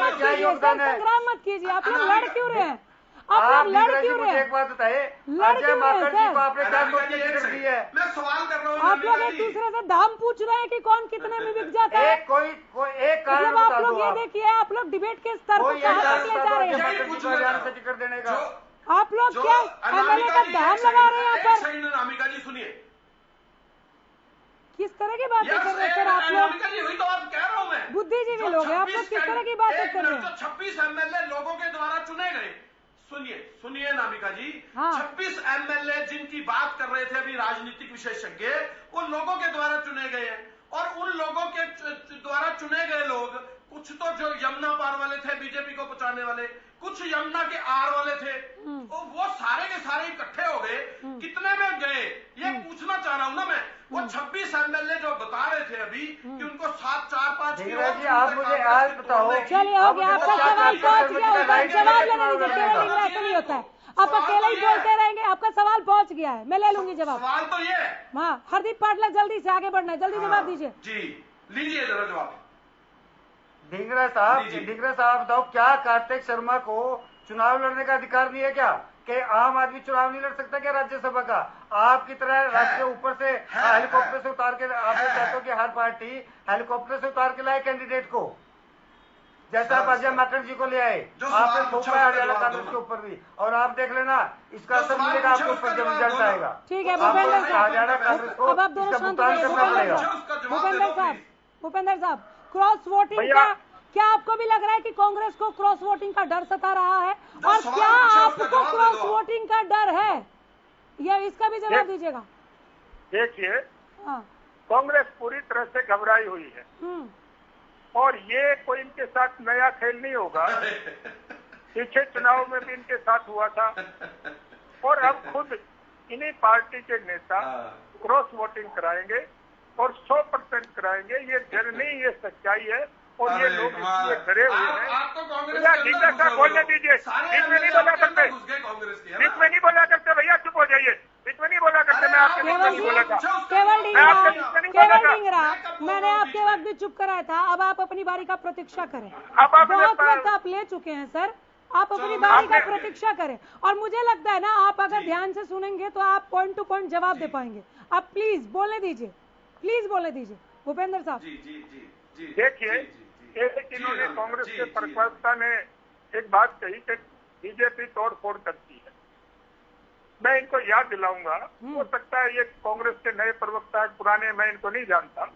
मत कीजिए, आप लोग लड़ क्यों रहे हैं? आप लोग लड़ क्यों रहे मुझे हैं? एक बात बताइए, लड़ अजय क्यों रहे हैं, माकड़ जी सर? को आपने क्या सोच के अनामिका जी, टिकट दी है? मैं सवाल कर रहा हूँ आप लोग अनामिका एक जी। दूसरे से दाम पूछ रहे हैं कि कौन कितने में बिक जाता है। एक कोई एक कारण मतलब आप बता लोग दो ये आप। देखिए, आप लोग डिबेट के स्तर को कोई एक कहाँ कारण तक ले बता जा दो रहे अजय हैं? माकड़ जी को हरियाणा से टिकट देने का। आप लोग जो क्या एमएलए अनामिका का जी, दाम एक लगा रहे हैं यहाँ एक पर? सेकंड अनामिका जी सुनिए। किस तरह की बातें यस, कर रहे हैं सर आप लोग? अनामिका जी, वही तो आप कह रहा हूं मैं। बुद्धिजीवी जो लोग हैं आप 26 लोग, किस तरह की बातें कर रहे हैं? जो 26 एमएलए लोगों के द्वारा चुने गए, सुनिए अनामिका जी, हाँ। 26 एमएलए जिनकी बात कर रहे थे अभी राजनीतिक विशेषज्ञ, वो लोगों के द्वारा चुने गए हैं। और उन लोगों के द्वारा चुने गए लोग, कुछ तो जो यमुना पार वाले थे बीजेपी को बचाने वाले, कुछ यमुना के आर वाले थे, तो वो सारे के सारे इकट्ठे हो गए। कितने में गए ये पूछना चाह रहा हूं ना मैं। वो 26 एमएलए जो बता रहे थे अभी कि उनको 7-4-5 की धीरज जी, आप मुझे आज बताओ। चलिए हो गया, आपका सवाल पहुंच गया, उधर जवाब लेने दीजिए। केवल ढींगरा ऐसा नहीं होता है, आप अकेले ही बोलते रहेंगे। आपका सवाल पहुंच गया है, मैं ले लूंगी जवाब। सवाल तो ये है। हाँ, हरदीप पाटिल जल्दी से आगे बढ़ना है, जल्दी जवाब दीजिए। जी लीजिए जरा जवाब। ढींगरा साहब बताओ, क्या कार्तिक शर्मा को चुनाव लड़ने का अधिकार नहीं है क्या? कि आम आदमी चुनाव नहीं लड़ सकता क्या राज्यसभा का? आपकी तरह राष्ट्रीय ऊपर से हेलीकॉप्टर से उतार के आप चाहते हो कि हर पार्टी हेलीकॉप्टर से उतार के लाए कैंडिडेट को, जैसा आप अजय माकड़ जी को ले आए। आपने थोपा है हरियाणा कांग्रेस के ऊपर भी, और आप देख लेना इसका सब मिलेगा आपको उस पर जब रिजल्ट आएगा। ठीक है भूपेंद्र हरियाणा कांग्रेस साहब, को अब आप दोनों इसका शांत भुगतान रहिए। करना पड़ेगा। भूपेंद्र साहब, क्रॉस वोटिंग भैया। का क्या आपको भी लग रहा है कि कांग्रेस को क्रॉस वोटिंग का डर सता रहा है? और सवाल क्या पूछा, उसका आपको जवाब दे क्रॉस दो। वोटिंग का डर है? ये इसका भी जवाब दीजिएगा। देखिए, हाँ। कांग्रेस पूरी तरह से घबराई हुई है और ये कोई इनके साथ नया खेल नहीं होगा। पीछे चुनाव में भी इनके साथ हुआ था और अब खुद इन्हीं पार्टी के नेता क्रॉस वोटिंग कराएंगे और 100% कराएंगे। ये डर नहीं, ये सच्चाई है और ये लोग इसलिए डरे हुए हैं। आप तो कांग्रेस भैया के अंदर ढींगरा साहब बोलने दीजिए, बीच में नहीं बोला करते, घुस गए कांग्रेस के, है बीच ना? में नहीं बोला करते। भैया चुप हो जाइए, बीच में नहीं बोला करते। मैं आपके बीच में नहीं बोला था। केवल मैं आपके बीच में नहीं बोला था। ढींगरा, मैंने आपके वक्त भी चुप कराया था। अब आप अपनी बारी का प्रतीक्षा करें। अब आपने बहुत वक्त आप ले चुके हैं सर, आप अपनी बारी का आपने- प्रतीक्षा करें। और मुझे लगता है ना, आप अगर ध्यान से सुनेंगे तो आप पॉइंट टू पॉइंट जवाब दे पाएंगे। आप प्लीज बोलने दीजिए, प्लीज बोलने दीजिए भूपेंद्र साहब। देखिए, एक इन्होंने कांग्रेस के प्रवक्ता ने एक बात कही कि बीजेपी तोड़ फोड़ करती है। मैं इनको याद दिलाऊंगा, हो सकता है ये कांग्रेस के नए प्रवक्ता है, पुराने, मैं इनको नहीं जानता,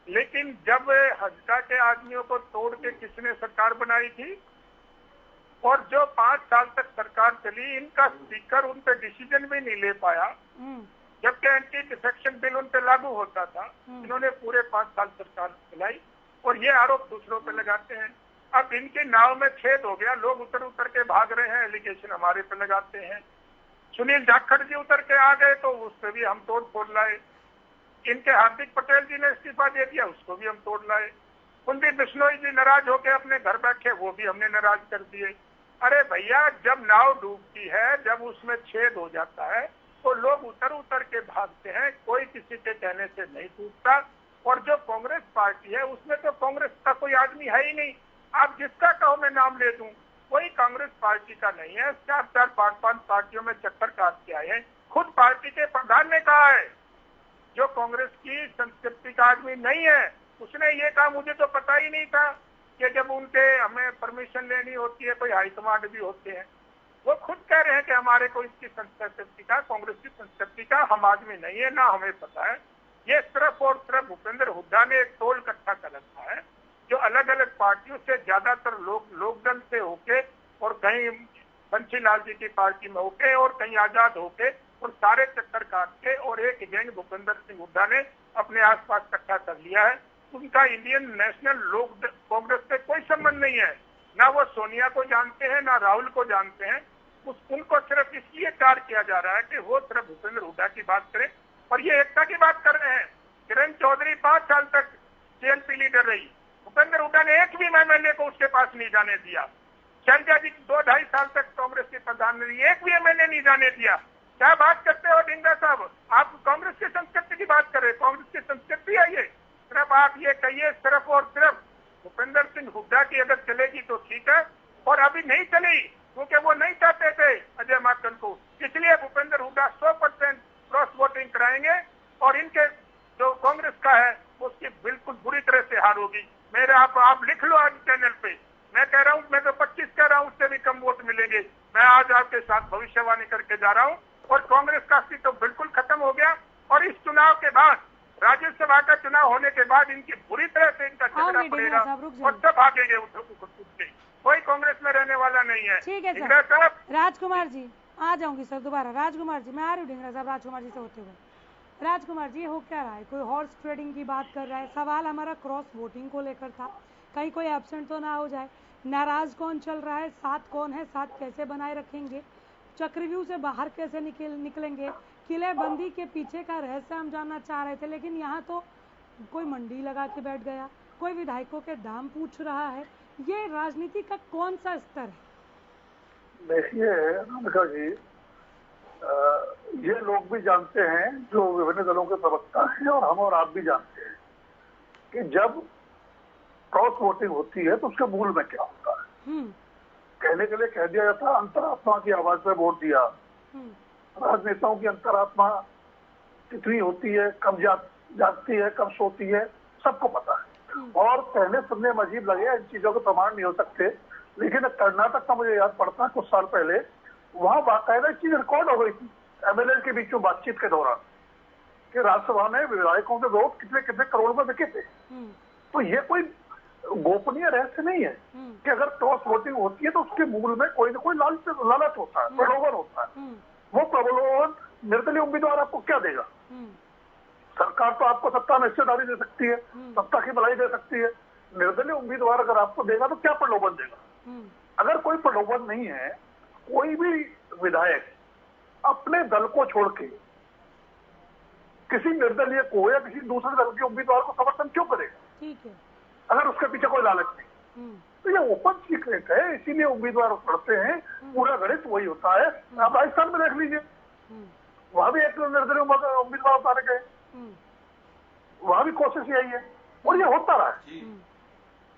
लेकिन जब हजका के आदमियों को तोड़ के किसने सरकार बनाई थी और जो 5 साल तक सरकार चली, इनका स्पीकर उन पे डिसीजन भी नहीं ले पाया, जबकि एंटी डिफेक्शन बिल उन पे लागू होता था। इन्होंने पूरे 5 साल सरकार चलाई और ये आरोप दूसरों पे लगाते हैं। अब इनके नाव में छेद हो गया, लोग उतर उतर के भाग रहे हैं, एलिगेशन हमारे पे लगाते हैं। सुनील जाखड़ जी उतर के आ गए तो उस पर भी हम तोड़ फोड़ लाए। इनके हार्दिक पटेल जी ने इस्तीफा दे दिया, उसको भी हम तोड़ लाए। कुलदीप बिश्नोई जी नाराज होकर अपने घर बैठे, वो भी हमने नाराज कर दिए। अरे भैया, जब नाव डूबती है, जब उसमें छेद हो जाता है तो लोग उतर उतर के भागते हैं, कोई किसी के कहने से नहीं टूटता। और जो कांग्रेस पार्टी है उसमें तो कांग्रेस का कोई आदमी है ही नहीं। आप जिसका कहो मैं नाम ले दूं, कोई कांग्रेस पार्टी का नहीं है। 4-4, 5-5 पार्टियों में चक्कर काट के आए हैं। खुद पार्टी के प्रधान ने कहा है, जो कांग्रेस की संस्कृति का आदमी नहीं है, उसने ये कहा मुझे तो पता ही नहीं था कि जब उनके हमें परमिशन लेनी होती है, कोई हाईकमांड भी होते हैं। वो खुद कह रहे हैं कि हमारे को इसकी संस्कृति का, कांग्रेस की संस्कृति का हम आदमी नहीं है, ना हमें पता है। ये सिर्फ और सिर्फ भूपेंद्र हुड्डा ने एक टोल इकट्ठा कर रखा है, जो अलग अलग पार्टियों से ज्यादातर लोकदल से होके और कहीं बंसीलाल जी की पार्टी में होके और कहीं आजाद होके और सारे चक्कर काट के और एक गैंग भूपेंद्र सिंह हुड्डा ने अपने आसपास इकट्ठा कर लिया है। उनका इंडियन नेशनल लोक कांग्रेस से कोई संबंध नहीं है। ना वो सोनिया को जानते हैं, ना राहुल को जानते हैं। उनको सिर्फ इसलिए कार्य किया जा रहा है कि वो सिर्फ भूपेंद्र हुड्डा की बात करें और ये एकता की बात कर रहे हैं। किरण चौधरी 5 साल तक सीएलपी लीडर रही, भूपेंद्र हुड्डा ने एक भी एमएलए को उसके पास नहीं जाने दिया। शैलजा जी 2-2.5 साल तक कांग्रेस के प्रधान रही, एक भी एमएलए नहीं जाने दिया। क्या बात करते हो ढींगरा साहब? आप कांग्रेस की संस्कृति की बात कर रहे, कांग्रेस की संस्कृति है ये। सिर्फ आप ये कहिए, सिर्फ और सिर्फ भूपेंद्र सिंह हुड्डा की अगर चलेगी तो ठीक है, और अभी नहीं चली क्योंकि वो नहीं चाहते थे अजय माकन को, इसलिए भूपेंद्र हुड्डा 100% क्रॉस वोटिंग कराएंगे और इनके जो कांग्रेस का है उसकी बिल्कुल बुरी तरह से हार होगी। मेरे आप लिख लो आज चैनल पे, मैं कह रहा हूँ, मैं तो 25 कह रहा हूँ, उससे भी कम वोट मिलेंगे। मैं आज आपके साथ भविष्यवाणी करके जा रहा हूँ और कांग्रेस का अस्तित्व तो बिल्कुल खत्म हो गया और इस चुनाव के बाद, राज्यसभा का चुनाव होने के बाद इनकी बुरी तरह से इनका झगड़ा पड़ेगा और सब भागेंगे उठे, कोई कांग्रेस में रहने वाला नहीं है। ठीक है ढींगरा साहब। राजकुमार जी आ जाऊंगी सर दोबारा। राजकुमार जी मैं आ रही हूँ ढींगरा साहब, राजकुमार जी से होते हुए। राजकुमार जी, ये हो क्या रहा है? कोई हॉर्स ट्रेडिंग की बात कर रहा है। सवाल हमारा क्रॉस वोटिंग को लेकर था, कहीं कोई एब्सेंट तो ना हो जाए। नाराज कौन चल रहा है, साथ कौन है, साथ कैसे बनाए रखेंगे, चक्रव्यूह से बाहर कैसे निकलेंगे, किलेबंदी के पीछे का रहस्य हम जानना चाह रहे थे। लेकिन यहाँ तो कोई मंडी लगा के बैठ गया, कोई विधायकों के दाम पूछ रहा है। ये राजनीति का कौन सा स्तर है? देखिए राधिका जी, ये लोग भी जानते हैं जो विभिन्न दलों के प्रवक्ता हैं और हम और आप भी जानते हैं कि जब क्रॉस वोटिंग होती है तो उसके मूल में क्या होता है। कहने के लिए कह दिया जाता है अंतरात्मा की आवाज पे वोट दिया। राजनेताओं की अंतरात्मा कितनी होती है, कब जागती है, कब सोती है, सबको पता है। और कहने सुनने में अजीब लगे, इन चीजों के प्रमाण नहीं हो सकते, लेकिन कर्नाटक का मुझे याद पड़ता है कुछ साल पहले वहां बाकायदा चीज रिकॉर्ड हो गई थी एमएलए के बीच में बातचीत के दौरान कि राज्यसभा में विधायकों के वोट कितने कितने करोड़ में बिके थे। तो ये कोई गोपनीय रहस्य नहीं है कि अगर क्रॉस वोटिंग होती है तो उसके मूल में कोई ना कोई लालच होता है, प्रलोभन होता है। वो प्रलोभन निर्दलीय उम्मीदवार आपको क्या देगा? सरकार तो आपको सत्ता में हिस्सेदारी दे सकती है, सत्ता की भलाई दे सकती है। निर्दलीय उम्मीदवार अगर आपको देगा तो क्या प्रलोभन देगा? अगर कोई प्रलोभन नहीं है, कोई भी विधायक अपने दल को छोड़ के किसी निर्दलीय को या किसी दूसरे दल के उम्मीदवार को समर्थन क्यों करेगा? ठीक है, अगर उसके पीछे कोई लालच नहीं। तो ये ओपन सीक्रेट है, इसीलिए उम्मीदवार पढ़ते हैं, पूरा गणित वही होता है। आप राजस्थान में देख लीजिए, वहां भी एक निर्दलीय उम्मीदवार उतारे गए, वहां भी कोशिश यही है और ये होता रहा है।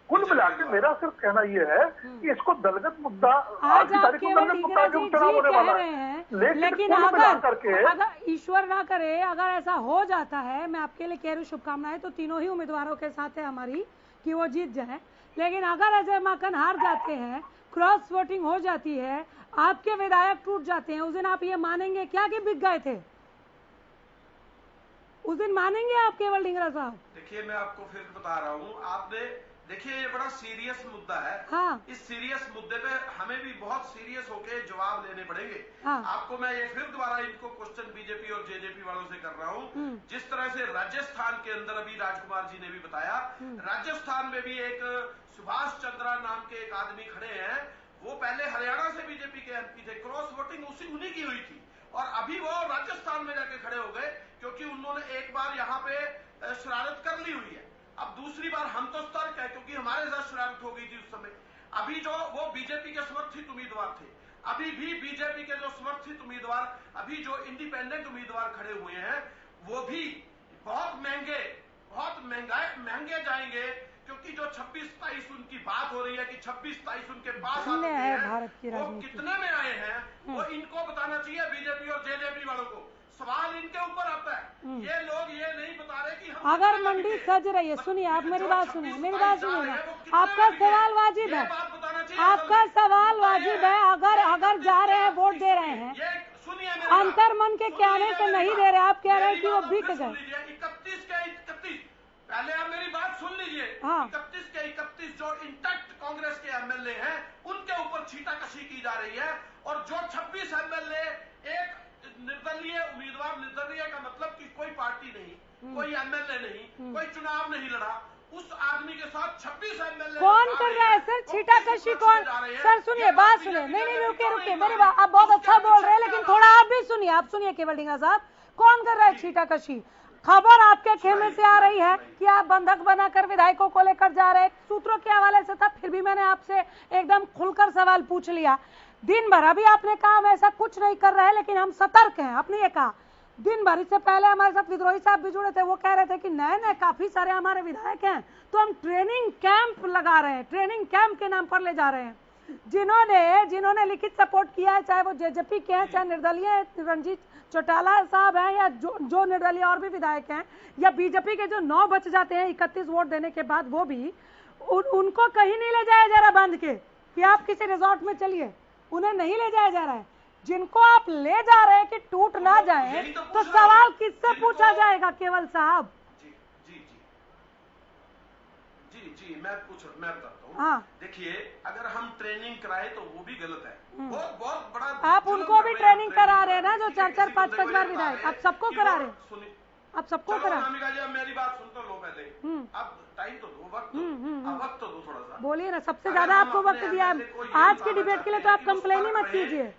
कुल मिलाकर मेरा सिर्फ कहना यह है कि इसको दलगत मुद्दा आज आप केवल ढींगरा जी कह रहे हैं, लेकिन अगर ईश्वर ना करे अगर ऐसा हो जाता है, मैं आपके लिए कह रही हूँ शुभकामनाएं तो तीनों ही उम्मीदवारों के साथ है हमारी कि वो जीत जाए। लेकिन अगर अजय माकन हार जाते हैं, क्रॉस वोटिंग हो जाती है, आपके विधायक टूट जाते हैं, उस दिन आप ये मानेंगे क्या कि बिक गए थे? उस दिन मानेंगे आप केवल ढींगरा साहब? देखिए मैं आपको फिर बता रहा हूँ, आपने देखिए ये बड़ा सीरियस मुद्दा है। हाँ। इस सीरियस मुद्दे पे हमें भी बहुत सीरियस होके जवाब देने पड़ेंगे। हाँ। आपको मैं ये फिर दोबारा इनको क्वेश्चन बीजेपी और जेजेपी वालों से कर रहा हूँ। जिस तरह से राजस्थान के अंदर अभी राजकुमार जी ने भी बताया, राजस्थान में भी एक सुभाष चंद्रा नाम के एक आदमी खड़े हैं, वो पहले हरियाणा से बीजेपी के एमपी थे, क्रॉस वोटिंग उन्हीं की हुई थी और अभी वो राजस्थान में जाके खड़े हो गए क्योंकि उन्होंने एक बार यहाँ पे शरारत कर ली हुई है। अब दूसरी बार हम तो सतर्क है क्योंकि हमारे साथ शरारत हो गई थी उस समय। अभी जो वो बीजेपी के समर्थित उम्मीदवार थे, अभी भी बीजेपी के जो समर्थित उम्मीदवार, अभी जो इंडिपेंडेंट उम्मीदवार खड़े हुए हैं, वो भी बहुत महंगे जाएंगे क्योंकि जो 26-27 उनकी बात हो रही है कि 26-27 उनके पास आ चुके हैं, वो कितने में आए हैं वो इनको बताना चाहिए बीजेपी और जेजेपी वालों को। सवाल इनके ऊपर आता है, ये लोग ये नहीं बता रहे कि हम अगर मंडी सज रही है, सुनिए आप मेरी बात सुनिए, आपका सवाल वाजिब है, आपका सवाल वाजिब है। अगर जा रहे हैं वोट दे रहे हैं, अंतर मन के कहने से नहीं दे रहे, आप कह रहे हैं कि वो बिक गए। 31 के 31, पहले आप मेरी बात सुन लीजिए। 31 के 31 जो इंटैक्ट कांग्रेस के एमएलए हैं उनके ऊपर छीटाकशी की जा रही है और जो 26 एमएलए एक निर्दलीय उम्मीदवार, निर्दलीय का मतलब कि कोई पार्टी नहीं, कोई एमएलए नहीं, कोई चुनाव नहीं लड़ा, उस आदमी के साथ 26 एमएलए कौन कर रहा है सर छीटाकशी? कौन? सर सुनिए, बात सुनिए, नहीं रुके मेरी बात, आप बहुत अच्छा बोल रहे हैं लेकिन थोड़ा आप भी सुनिए, आप सुनिए केवल ढींगरा साहब, कौन कर रहा है छीटाकशी? खबर आपके खेमे से आ रही है कि आप बंधक बनाकर विधायकों को लेकर जा रहे हैं, सूत्रों के हवाले से था, फिर भी मैंने आपसे एकदम खुलकर सवाल पूछ लिया। दिन भर अभी आपने कहा हम ऐसा कुछ नहीं कर रहे हैं लेकिन हम सतर्क हैं, आपने ये कहा। दिन भर इससे पहले हमारे साथ विद्रोही साहब भी जुड़े थे, वो कह रहे थे कि नए काफी सारे हमारे विधायक हैं तो हम ट्रेनिंग कैंप लगा रहे हैं, ट्रेनिंग कैंप के नाम पर ले जा रहे हैं। जिन्होंने लिखित सपोर्ट किया है, चाहे वो जेजेपी के हैं, चाहे निर्दलीय रणजीत चौटाला साहब हैं, या जो निर्दलीय और भी विधायक हैं, या बीजेपी के जो 9 बच जाते हैं 31 वोट देने के बाद, वो भी उनको कहीं नहीं ले जाया जा रहा बांध के कि आप किसी रिजॉर्ट में चलिए, उन्हें नहीं ले जाया जा रहा है। जिनको आप ले जा रहे हैं कि टूट ना जाए, तो सवाल किससे पूछा जाएगा? केवल साहब जी मैं बताता हूँ। हाँ, देखिए, अगर हम ट्रेनिंग कराए तो वो भी गलत है। बहुत बड़ा आप उनको भी ट्रेनिंग करा रहे हैं ना, जो 4-4, 5-5 बार विधायक, आप सबको करा रहे हैं, आप सबको करा। मेरी बात सुन तो लो पहले, अब टाइम तो दो, वक्त तो दो थोड़ा सा। बोलिए ना, सबसे ज्यादा आपको वक्त दिया है आज की डिबेट के लिए, तो आप कंप्लेन ही मत कीजिए।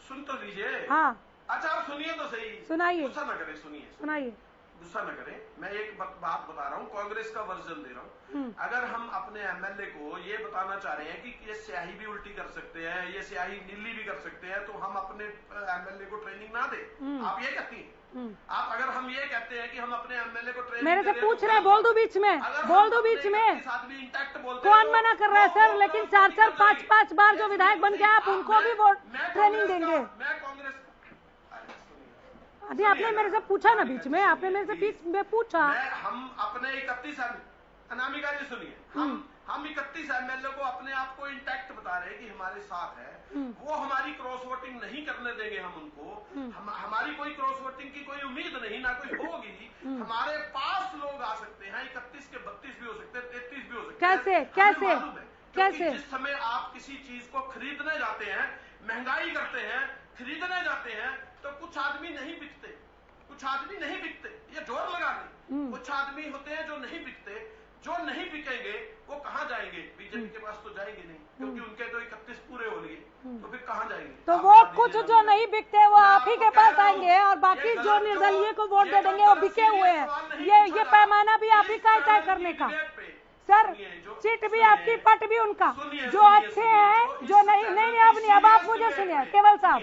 सुन तो लीजिए। हाँ, अच्छा, आप सुनिए तो सही, सुनाइए, गुस्सा न करें, सुनाइए, गुस्सा न करें। मैं एक बात बता रहा हूँ, कांग्रेस का वर्जन दे रहा हूँ। अगर हम अपने एमएलए को ये बताना चाह रहे हैं कि ये स्याही भी उल्टी कर सकते हैं, ये स्याही नीली भी कर सकते हैं, तो हम अपने एमएलए को ट्रेनिंग ना दें। आप ये कहती हैं? आप अगर हम ये कहते हैं कि हम अपने एमएलए को ट्रेनिंग मेरे से पूछ रहे हैं, बोल दो बीच में, बोल दो बीच में, कौन मना कर रहा है सर? लेकिन 4-4, 5-5 बार जो विधायक बन गया, आप उनको भी वो ट्रेनिंग देंगे? मैं कांग्रेस, अभी आपने मेरे से पूछा ना बीच में, आपने मेरे से बीच में पूछा। हम अपने 31 अनामिका जी सुनिए, हम 31 एमएलए को अपने आप को इंटैक्ट बता रहे हैं कि हमारे साथ है। वो हमारी क्रॉस वोटिंग नहीं करने देंगे हम उनको। हमारी कोई क्रॉस वोटिंग की कोई उम्मीद नहीं, ना कोई होगी। हमारे पास लोग आ सकते हैं, 31 के 32 भी हो सकते हैं, 33 भी हो सकते हैं। कैसे? जिस समय आप किसी चीज को खरीदने जाते हैं, महंगाई करते हैं, खरीदने जाते हैं, तो कुछ आदमी नहीं बिकते, ये जोर लगा दें। कुछ आदमी होते हैं जो नहीं बिकते, जो नहीं बिकेंगे वो कहाँ जाएंगे? बीजेपी के पास तो जाएंगे नहीं, क्योंकि उनके तो 31 पूरे हो लिए, तो फिर कहाँ जाएंगे? तो वो कुछ जो नहीं बिकते वो आप ही के पास आएंगे, और बाकी जो निर्दलीय को वोट दे देंगे वो बिके हुए हैं। ये पैमाना भी आप ही का तय करने का। सर, चिट भी आपकी, पट भी उनका। जो अच्छे हैं, जो नहीं, अब आप मुझे सुनिए केवल साहब,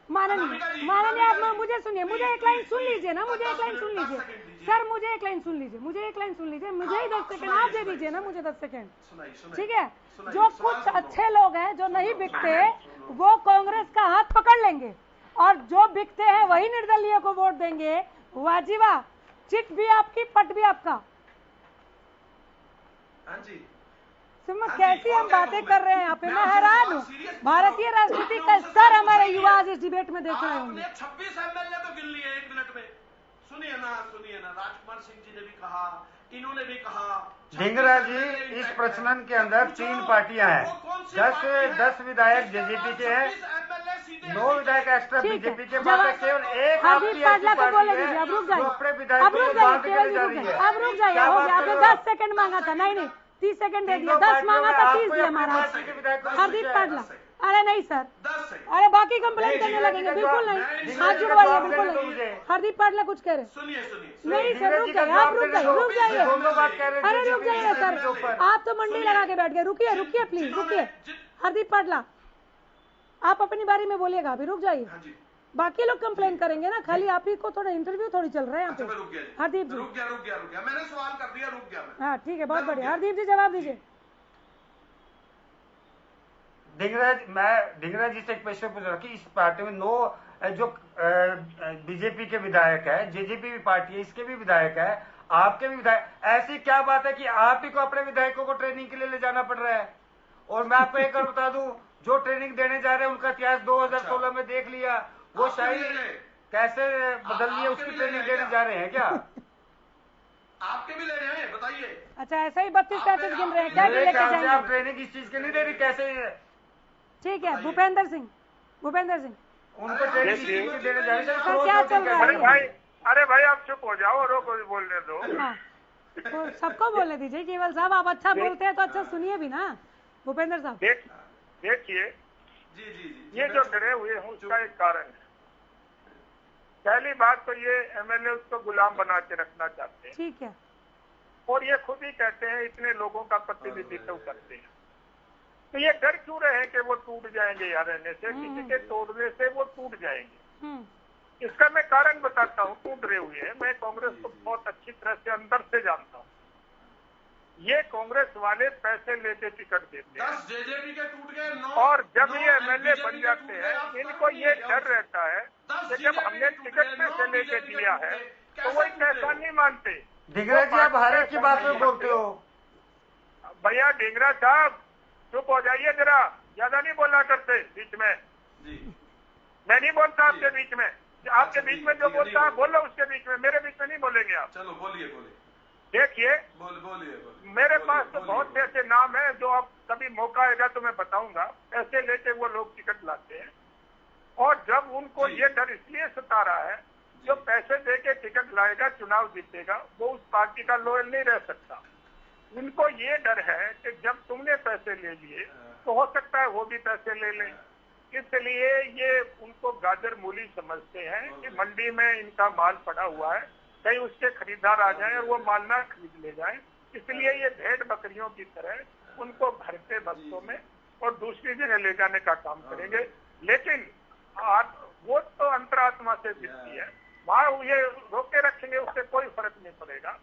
माननीय आप मुझे सुनिए, मुझे एक लाइन सुन लीजिए ना, मुझे एक लाइन सुन लीजिए सर, मुझे एक लाइन सुन लीजिए, मुझे ही 10 सेकंड आप दे दीजिए ना, मुझे 10 सेकंड, ठीक है? जो कुछ अच्छे लोग हैं जो नहीं बिकते, वो कांग्रेस का हाथ पकड़ लेंगे, और जो बिकते हैं वही निर्दलीय को वोट देंगे। वाजिबा, चिट भी आपकी, पट भी आपका। कैसी हम बातें कर रहे हैं यहाँ पे, मैं हैरान हूँ। भारतीय राजनीति का स्तर हमारे युवा आज इस डिबेट में देख रहे होंगे। 26 एमएलए तो गिन लिए 1 मिनट में। सुनिए ना, राजकुमार सिंह जी ने भी कहा, इन्होंने भी कहा। ढींगरा जी, इस प्रचलन के अंदर 3 पार्टियां हैं, 10 विधायक जेजेपी के हैं, 9 विधायक एक्स्ट्रा बीजेपी के, केवल एक आपकी ऐसी पार्टी है जो अपने विधायक को बांध के ले जा रही है। अब रुक जाइए, हो गया, आपने 10 सेकंड मांगा था, नहीं 30 सेकंड दे दिया, 10 मांगा था, 30 दिया महाराज। हरदीप पाटला, अरे नहीं सर, अरे बाकी कंप्लेंट करने लगेंगे, बिल्कुल नहीं, हाथ जुड़वाइए, बिल्कुल नहीं। हरदीप पाटला कुछ कह रहे? नहीं सर, रुक जाइए, आप रुक जाइए, अरे रुक जाइए सर, आप तो मंडी लगा के बैठ गए, रुकिए प्लीज, रुकिए। हरदीप पाटला, आप अपनी बारी में बोलिएगा, अभी रुक जाइए, बाकी लोग कंप्लेन करेंगे ना, खाली आप ही को थोड़ा इंटरव्यू थोड़ी चल रहा है यहाँ पे। हरदीप जी, रुक गया, मैंने सवाल कर दिया, रुक गया मैं। हाँ ठीक है, बहुत बढ़िया। हरदीप जी जवाब दीजिए। ढींगरा जी से एक क्वेश्चन पूछ रहा कि इस पार्टी में 9 जो बीजेपी के विधायक है, जेजेपी भी पार्टी है, इसके भी विधायक है, आपके भी विधायक, ऐसी क्या बात है कि आप ही को अपने विधायकों को ट्रेनिंग के लिए ले जाना पड़ रहा है? और मैं आपको एक और बता दूं, जो ट्रेनिंग देने जा रहे हैं उनका इतिहास 2016 में देख लिया, वो शायद कैसे बदल लिए, उसकी ट्रेनिंग देने जा रहे हैं क्या? आपके भी ले रहे हैं, बताइए। अच्छा, ऐसा ही 32-33 गिन रहे हैं क्या? लेके जाएंगे आप ट्रेनिंग इस चीज की नहीं दे रही, कैसे? ठीक है, भूपेंद्र सिंह उनको ट्रेनिंग देने जा रहे हैं, क्या चल रहा है? अरे भाई आप चुप हो जाओ, रोको बोलने दो। हाँ, तो सबको बोलने दीजिए। केवल साहब, आप अच्छा बोलते हैं तो अच्छा सुनिए भी ना। भूपेंद्र साहब देखिए, ये जो डरे हुए हैं उसका एक कारण है। पहली बात तो ये एमएलए उसको गुलाम बना के रखना चाहते हैं, ठीक है, और ये खुद ही कहते हैं इतने लोगों का प्रतिनिधित्व करते हैं, तो ये डर क्यों रहे हैं कि वो टूट जाएंगे यहाँ रहने से, किसी के तोड़ने से वो टूट जाएंगे। इसका मैं कारण बताता हूँ, टूट रहे हुए हैं। मैं कांग्रेस को बहुत अच्छी तरह से अंदर से जानता हूँ। ये कांग्रेस वाले पैसे लेके टिकट देते हैं। 10 जेजेपी के टूट गए, 9 और जब ये एमएलए बन जाते हैं, इनको ये डर रहता है कि जब हमने टिकट पैसे लेके दिया है तो वो पैसा नहीं मानते। ढींगरा जी, आप हर एक की बात में बोलते हो। भैया ढींगरा साहब चुप हो जाइए जरा, ज्यादा नहीं बोलना करते बीच में। मैं नहीं बोलता आपके बीच में, आपके बीच में जो बोलता है बोलो उसके बीच में, मेरे बीच में नहीं बोलेंगे आप। चलो बोलिए बोलिए। देखिए बोलिए। मेरे पास तो बहुत से ऐसे नाम है जो आप कभी मौका आएगा तो मैं बताऊंगा। पैसे लेके वो लोग टिकट लाते हैं और जब उनको ये डर इसलिए सता रहा है, जो पैसे देके टिकट लाएगा चुनाव जीतेगा वो उस पार्टी का लॉयल नहीं रह सकता। उनको ये डर है कि जब तुमने पैसे ले लिए तो हो सकता है वो भी पैसे ले लें, इसलिए ये उनको गाजर मूली समझते हैं कि मंडी में इनका माल पड़ा हुआ है, कहीं उसके खरीदार आ जाएं और वो माल ना खरीद ले जाएं, इसलिए ये भेड़ बकरियों की तरह उनको भरते बस्तों में और दूसरी जगह ले जाने का काम करेंगे। लेकिन वो तो अंतरात्मा से दिखती है, वहां ये रोके रखेंगे उससे कोई फर्क नहीं पड़ेगा।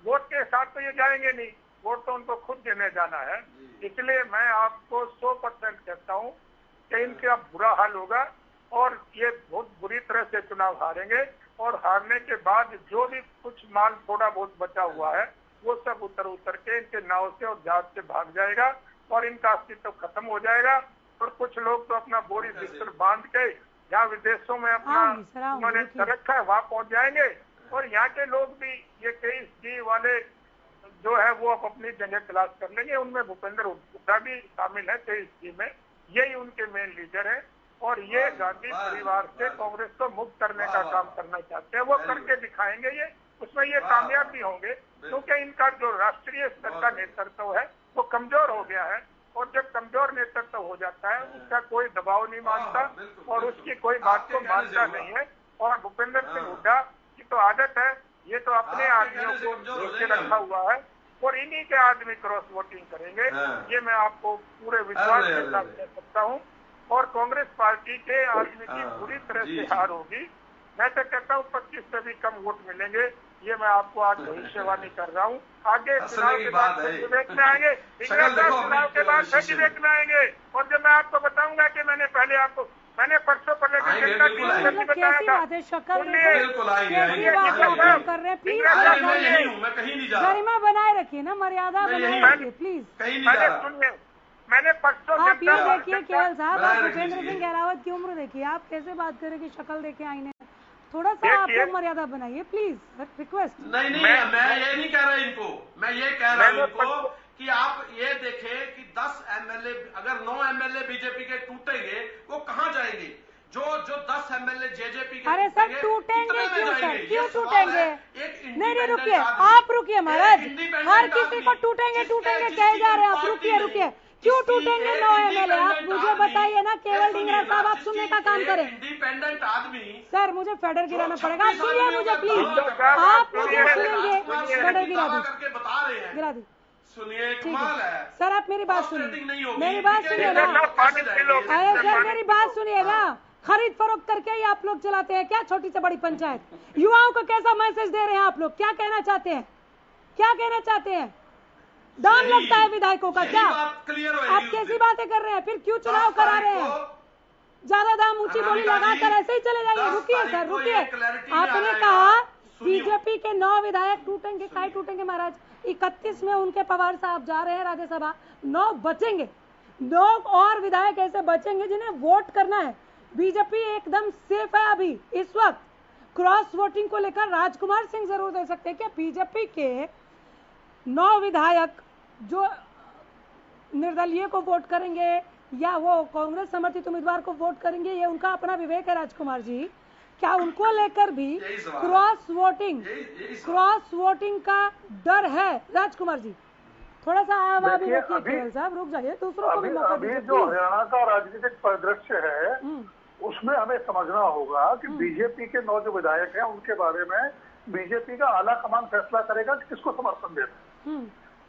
वोट के साथ तो ये जाएंगे नहीं, वोट तो उनको खुद देने जाना है। इसलिए मैं आपको 100% कहता हूँ कि इनका बुरा हाल होगा और ये बहुत बुरी तरह से चुनाव हारेंगे और हारने के बाद जो भी कुछ माल थोड़ा बहुत बचा हुआ है वो सब उतर के इनके नाव से और जहाज से भाग जाएगा और इनका अस्तित्व खत्म हो जाएगा। और कुछ लोग तो अपना बोरी बिस्तर बांध के जहाँ विदेशों में अपना उन्होंने कर रखा है वहाँ पहुंच जाएंगे और यहाँ के लोग भी ये 23G वाले जो है वो अब अपनी जगह तलाश कर लेंगे। उनमें भूपेंद्र हुड्डा भी शामिल है 23G में, यही उनके मेन लीडर है और ये गांधी परिवार से कांग्रेस को मुक्त करने का काम करना चाहते हैं। वो करके दिखाएंगे ये, उसमें ये कामयाब भी होंगे क्योंकि इनका जो राष्ट्रीय स्तर का नेतृत्व है वो कमजोर हो गया है और जब कमजोर नेतृत्व हो जाता है उसका कोई दबाव नहीं मानता और उसकी कोई बात को मानता नहीं है। और भूपेंद्र सिंह हुड्डा की तो आदत है, ये तो अपने आदमियों को रोके रखा हुआ है और इन्हीं के आदमी क्रॉस वोटिंग करेंगे, ये मैं आपको पूरे विश्वास के साथ कह सकता हूँ। और कांग्रेस पार्टी के आदमी की पूरी तरह से हार होगी। मैं तो कहता हूँ 25 से भी कम वोट मिलेंगे, ये मैं आपको आज भविष्यवाणी कर रहा हूँ। आगे चुनाव के बाद विवेक में आएंगे, चुनाव के बाद विवेक में आएंगे और जब मैं आपको बताऊंगा कि मैंने पहले आपको मैंने परसों पहले बताया था, गरिमा बनाए रखिए ना, मर्यादा बनाए रखिए प्लीज। सुनिए, मैंने परसों आप ये देखिए केवल साहब, आप भूपेंद्र सिंह गहलावत की उम्र देखिए, आप कैसे बात करें कि शक्ल देखे आईने, थोड़ा सा आप लोग मर्यादा बनाइए प्लीज, रिक्वेस्ट। नहीं मैं ये नहीं कह रहा इनको, मैं ये कह रहा हूँ इनको कि आप ये देखें कि 10 MLA अगर 9 MLA बीजेपी के टूटेंगे वो कहाँ जाएंगे, जो 10 MLA जेजेपी के। अरे सर टूटेंगे क्यों सर, क्यों टूटेंगे? नहीं रुकिए, आप रुकिए महाराज, हर किसी को टूटेंगे कहे जा रहे हैं आप, रुकिए क्यों टूटेंगे 9 MLA? आप मुझे बताइए ना, केवल ढींगरा साहब आप सुनने का काम करें। इंडिपेंडेंट आदमी सर मुझे फेडर गिराना पड़ेगा, आप सुनिए मुझे प्लीज, आप मुझे सुनेंगे, फेडर गिरा दी सुनिए, कमाल है सर, आप मेरी बात सुनिए, मेरी बात सुनिए ना, अरे सर मेरी बात सुनिए ना, खरीद फरोख्त करके ही आप लोग चलाते हैं क्या छोटी से बड़ी पंचायत? युवाओं को कैसा मैसेज दे रहे हैं आप लोग, क्या कहना चाहते हैं? दाम लगता है विधायकों का क्या? आप कैसी बातें कर रहे हैं? फिर क्यों चुनाव करा रहे हैं? ज्यादा दाम ऊंची बोली लगाकर ऐसे ही चले जाइए। रुकिए सर रुकिए, आपने कहा बीजेपी के 9 विधायक टूटेंगे, काहे टूटेंगे महाराज? 31 में उनके पवार साहब जा रहे हैं राज्यसभा, 9 बचेंगे, 9 और विधायक ऐसे बचेंगे जिन्हें वोट करना है। बीजेपी एकदम सेफ है अभी इस वक्त। क्रॉस वोटिंग को लेकर राजकुमार सिंह जरूर दे सकते हैं कि बीजेपी के 9 विधायक जो निर्दलीय को वोट करेंगे या वो कांग्रेस समर्थित उम्मीदवार को वोट करेंगे, ये उनका अपना विवेक है राजकुमार जी। क्या उनको लेकर भी क्रॉस वोटिंग का डर है राजकुमार जी? थोड़ा सा आवाज भी रखिए केवल साहब, रुक जाइए, दूसरों को भी मौका दीजिए। जो हरियाणा का राजनीतिक परिदृश्य है उसमें हमें समझना होगा कि बीजेपी के 9 जो विधायक हैं उनके बारे में बीजेपी का आला कमान फैसला करेगा कि किसको समर्थन देना है।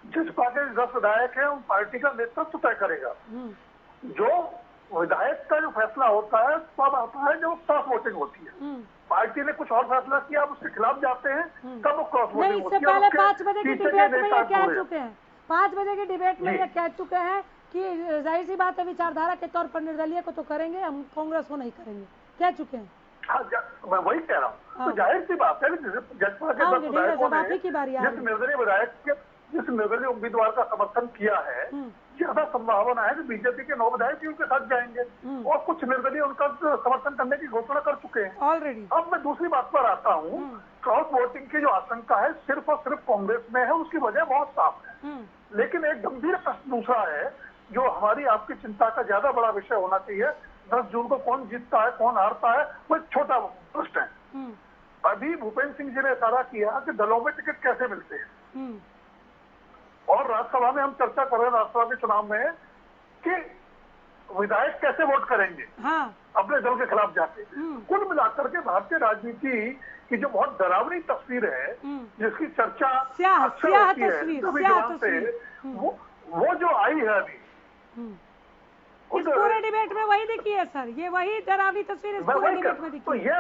जिस पार्टी के 10 विधायक हैं उन पार्टी का नेतृत्व तय करेगा। जो विधायक का जो फैसला होता है तब आता है जब क्रॉस वोटिंग होती है। पार्टी ने कुछ और फैसला किया, आप उसके खिलाफ जाते हैं, तब वो क्रॉस वोटिंग होती है। इससे पहले 5 बजे की डिबेट में ये कह चुके हैं, 5 बजे की डिबेट में ये कह चुके हैं कि जाहिर सी बात है विचारधारा के तौर पर निर्दलीय को तो करेंगे, हम कांग्रेस को नहीं करेंगे, कह चुके हैं। हाँ, मैं वही कह रहा हूँ। तो जाहिर सी बात है जसपा के 10 विधायकों ने जिस निर्दलीय उम्मीदवार का समर्थन किया है, ज्यादा संभावना है कि बीजेपी के 9 विधायक भी उनके साथ जाएंगे और कुछ निर्दलीय उनका समर्थन करने की घोषणा कर चुके हैं ऑलरेडी। अब मैं दूसरी बात पर आता हूँ। क्रॉस वोटिंग की जो आशंका है सिर्फ और सिर्फ कांग्रेस में है, उसकी वजह बहुत साफ है। लेकिन एक गंभीर प्रश्न दूसरा है जो हमारी आपकी चिंता का ज्यादा बड़ा विषय होना चाहिए। 10 जून को कौन जीतता है कौन हारता है वो एक छोटा प्रश्न है। अभी भूपेंद्र सिंह जी ने इशारा किया कि दलों में टिकट कैसे मिलते हैं और राज्यसभा में हम चर्चा कर रहे हैं राज्यसभा के चुनाव में कि विधायक कैसे वोट करेंगे अपने दल के खिलाफ जाके। कुल मिलाकर के भारतीय राजनीति की जो बहुत डरावनी तस्वीर है जिसकी चर्चा अक्सर होती है वो जो आई है अभी इस पूरे डिबेट में वही दिखी है सर, ये वही डरावनी तस्वीर इस पूरे डिबेट में दिखी। तो यह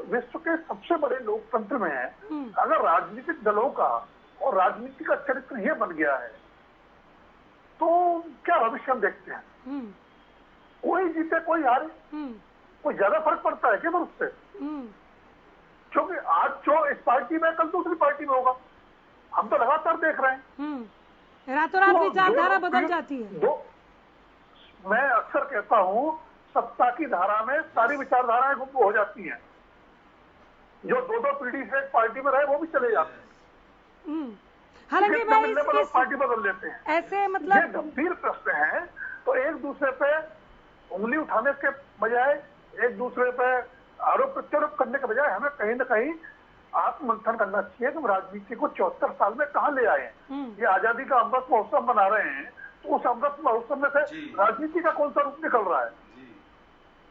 विश्व के सबसे बड़े लोकतंत्र में है अगर राजनीतिक दलों का और राजनीति का चरित्र ये बन गया है तो क्या भविष्य हम देखते हैं। कोई जीते कोई हारे, कोई ज्यादा फर्क पड़ता है क्या उससे? क्योंकि आज जो इस पार्टी में कल दूसरी पार्टी में होगा, हम तो लगातार देख रहे हैं। रातों रात विचारधारा बदल जाती है। मैं अक्सर कहता हूँ सत्ता की धारा में सारी विचारधाराएं गुम हो जाती हैं। जो 2-2 पीढ़ी से एक पार्टी में रहे वो भी चले जाते हैं। हालांकि मैं पार्टी बदल लेते हैं। ऐसे मतलब ये गंभीर प्रश्न है। तो एक दूसरे पे उंगली उठाने के बजाय, एक दूसरे पे आरोप प्रत्यारोप करने के बजाय हमें कहीं ना कहीं आत्ममंथन करना चाहिए कि राजनीति को 74 साल में कहाँ ले आए हैं। ये आजादी का अमृत महोत्सव मना रहे हैं तो उस अमृत महोत्सव में से राजनीति का कौन सा रूप निकल रहा है?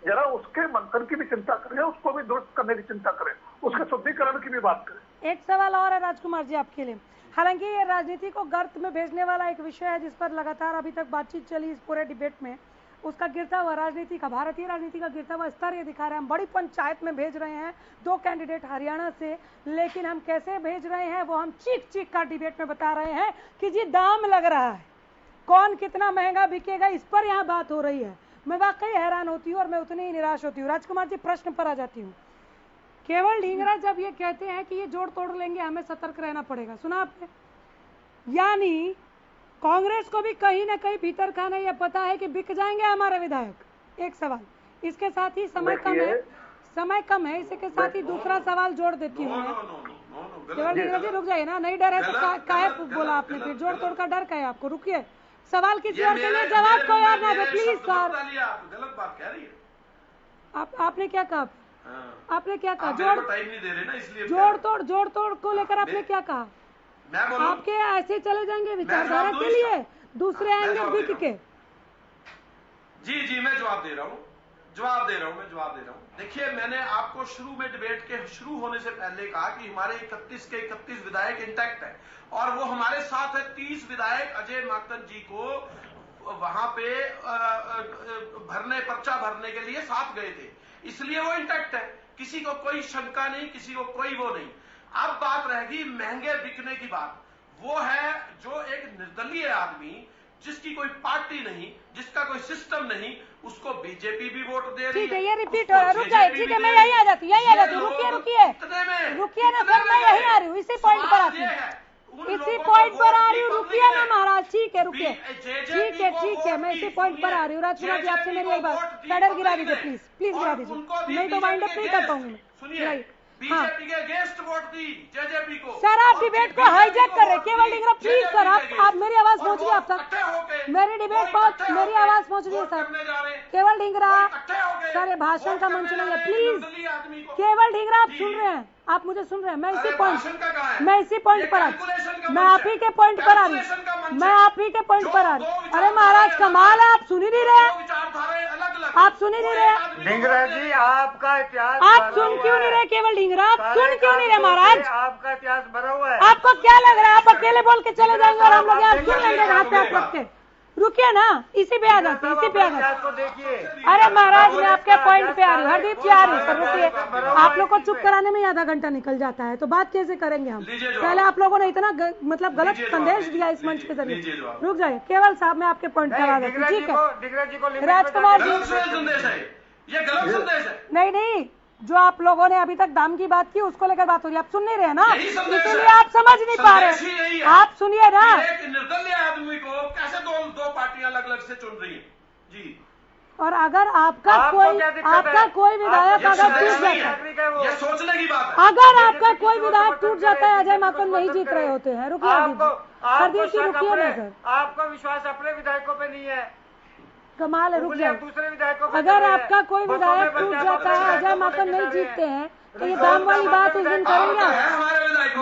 जरा उसके मंथन की भी चिंता करें, उसको भी दुरुस्त करने की चिंता करें, उसके शुद्धिकरण की भी बात करें। एक सवाल और है राजकुमार जी आपके लिए। हालांकि ये राजनीति को गर्त में भेजने वाला एक विषय है जिस पर लगातार अभी तक बातचीत चली इस पूरे डिबेट में, उसका गिरता हुआ राजनीति का, भारतीय राजनीति का गिरता हुआ स्तर ये दिखा रहे हैं। हम बड़ी पंचायत में भेज रहे हैं 2 कैंडिडेट हरियाणा से, लेकिन हम कैसे भेज रहे हैं वो हम चीख कर डिबेट में बता रहे हैं कि जी दाम लग रहा है, कौन कितना महंगा बिकेगा, इस पर यहाँ बात हो रही है। मैं वाकई हैरान होती हूँ और मैं उतनी ही निराश होती हूँ। राजकुमार जी प्रश्न पर आ जाती हूँ। केवल ढींगरा जब ये कहते हैं कि ये जोड़ तोड़ लेंगे, हमें सतर्क रहना पड़ेगा, सुना आपने? यानी कांग्रेस को भी कहीं ना कहीं भीतर खाना यह पता है कि बिक जाएंगे हमारे विधायक। एक सवाल, इसके साथ ही समय कम है, इसके साथ ही दूसरा सवाल जोड़ देती हूँ मैं। केवल ढींगरा जी रुक जाइए ना, नहीं डर है तो काहे बोला आपने फिर? जोड़ तोड़ का डर का है आपको? रुकिए, सवाल किसी और के लिए, जवाब कोई और ना दे प्लीज सर। गलत बात कह रही है। आपने क्या कहा? आपने क्या कहा? टाइम नहीं दे रहे ना इसलिए। जोड़ तोड़ को लेकर आपने क्या कहा? आपके ऐसे चले जाएंगे विचारधारा के लिए, दूसरे आएंगे बिक के। जी मैं जवाब दे रहा हूँ। देखिए, मैंने आपको शुरू में डिबेट के शुरू होने से पहले कहा कि हमारे 31 के 31 विधायक इंटैक्ट है और वो हमारे साथ है। 30 विधायक अजय माकन जी को वहां पे पर्चा भरने के लिए साथ गए थे, इसलिए वो इंटैक्ट है। किसी को कोई शंका नहीं, किसी को कोई वो नहीं। अब बात रहेगी महंगे बिकने की बात। वो है जो एक निर्दलीय आदमी जिसकी कोई पार्टी नहीं, जिसका कोई सिस्टम नहीं, उसको बीजेपी भी वोट दे रही है। ठीक है, ये रिपीट हो रहा है। रुक जाइए, ठीक है, मैं यही आ जाती हूँ। रुकिए ना सर, मैं यही आ रही हूँ, इसी पॉइंट पर आती हूँ, इसी पॉइंट पर आ रही हूँ। रुकिए ना महाराज, ठीक है, रुकिए, ठीक है, मैं इसी पॉइंट पर आ रही हूँ। राजकुमार जी आपसे मेरी एक बात, पैडल गिरा दीजिए प्लीज गिरा दीजिए, नहीं तो वाइंड अप नहीं कर पाऊंगी मैं। बीजेपी के अगेंस्ट वोट दी जेजेपी को। सर आप डिबेट को हाईजैक कर रहे हैं। केवल ढींगरा प्लीज सर, आप मेरी आवाज पहुंच रही है आप तक? मेरी डिबेट मेरी आवाज पहुंच रही है सर। केवल ढींगरा सर, ये भाषण का मंच नहीं है, प्लीज। केवल ढींगरा आप सुन रहे हैं? आप मुझे सुन रहे हैं? मैं इसी पॉइंट पर मैं आप ही के पॉइंट पर आ रही। अरे महाराज कमाल है, आप सुन ही नहीं रहे। ढींगरा जी आपका इतिहास, आप सुन क्यों नहीं रहे? केवल ढींगरा आप सुन क्यों नहीं रहे महाराज? आपका इतिहास भरा हुआ है। आपको क्या लग रहा है आप अकेले बोल के चले जाएंगे और हम लोग यहाँ सुन लेंगे हाथ पे हाथ रख के? रुकिए ना, इसी पे आ जाते, इसी पे आ जाते। को देखिए, अरे महाराज मैं आपके पॉइंट पे आ रही हूँ, हरदीप जी आ रही हूँ सर, रुकिए। आप लोग को चुप कराने में आधा घंटा निकल जाता है तो बात कैसे करेंगे हम? पहले आप लोगों ने इतना मतलब गलत संदेश दिया इस मंच के जरिए। रुक जाइए केवल साहब, मैं आपके पॉइंट पे आ रही हूँ, ठीक है राजकुमार जी। ये गलत संदेश है। नहीं, जो आप लोगों ने अभी तक दाम की बात की उसको लेकर बात हो रही है, आप सुन नहीं रहे ना, इसीलिए आप समझ नहीं पा रहे। आप सुनिए ना, एक निर्दलीय आदमी को कैसे दो पार्टियां अलग अलग से चुन रही हैं जी। और अगर आपका कोई विधायक अगर टूट जाता है, ये सोचने की बात है। अगर आपका कोई विधायक टूट जाता है, अजय माकन नहीं जीत रहे होते हैं। रुकिए हरदीप जी, रुकिए ना सर। आपका विश्वास अपने विधायकों पे नहीं है, कमाल है, रुक जाए। दूसरे विधायकों पे अगर आपका कोई विधायक टूट जाता है, अजय माकन नहीं जीतते हैं, तो ये दाम वाली बात उस दिन करेंगे आप?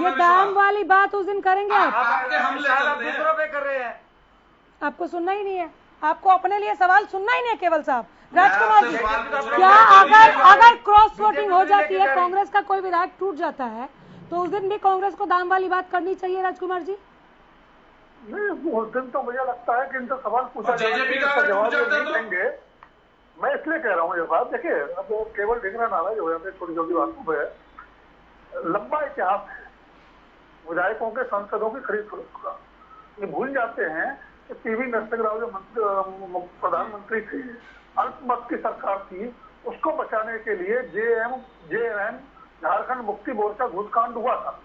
ये दाम वाली बात उस दिन करेंगे आप? दूसरों पे कर रहे हैं। आपको सुनना ही नहीं है, आपको अपने लिए सवाल सुनना ही नहीं है केवल साहब। राजकुमार जी, क्या अगर क्रॉस वोटिंग हो जाती है, कांग्रेस का कोई विधायक टूट जाता है, तो उस दिन भी कांग्रेस को दाम वाली बात करनी चाहिए राजकुमार जी? नहीं, उस दिन तो मुझे लगता है कि इनसे सवाल पूछा जेजेपी का जवाब नहीं देंगे। मैं इसलिए कह रहा हूँ ये बात, देखिए अब केवल ढींगरा नाराज हो जाते छोटी छोटी बातों पे। लंबा इतिहास है विधायकों के, सांसदों की खरीद फरोख्त का। ये भूल जाते हैं कि पीवी नरसिंह राव जो प्रधानमंत्री थे, अल्पमत की सरकार थी, उसको बचाने के लिए जेएमएम झारखंड मुक्ति मोर्चा घूसकांड हुआ था,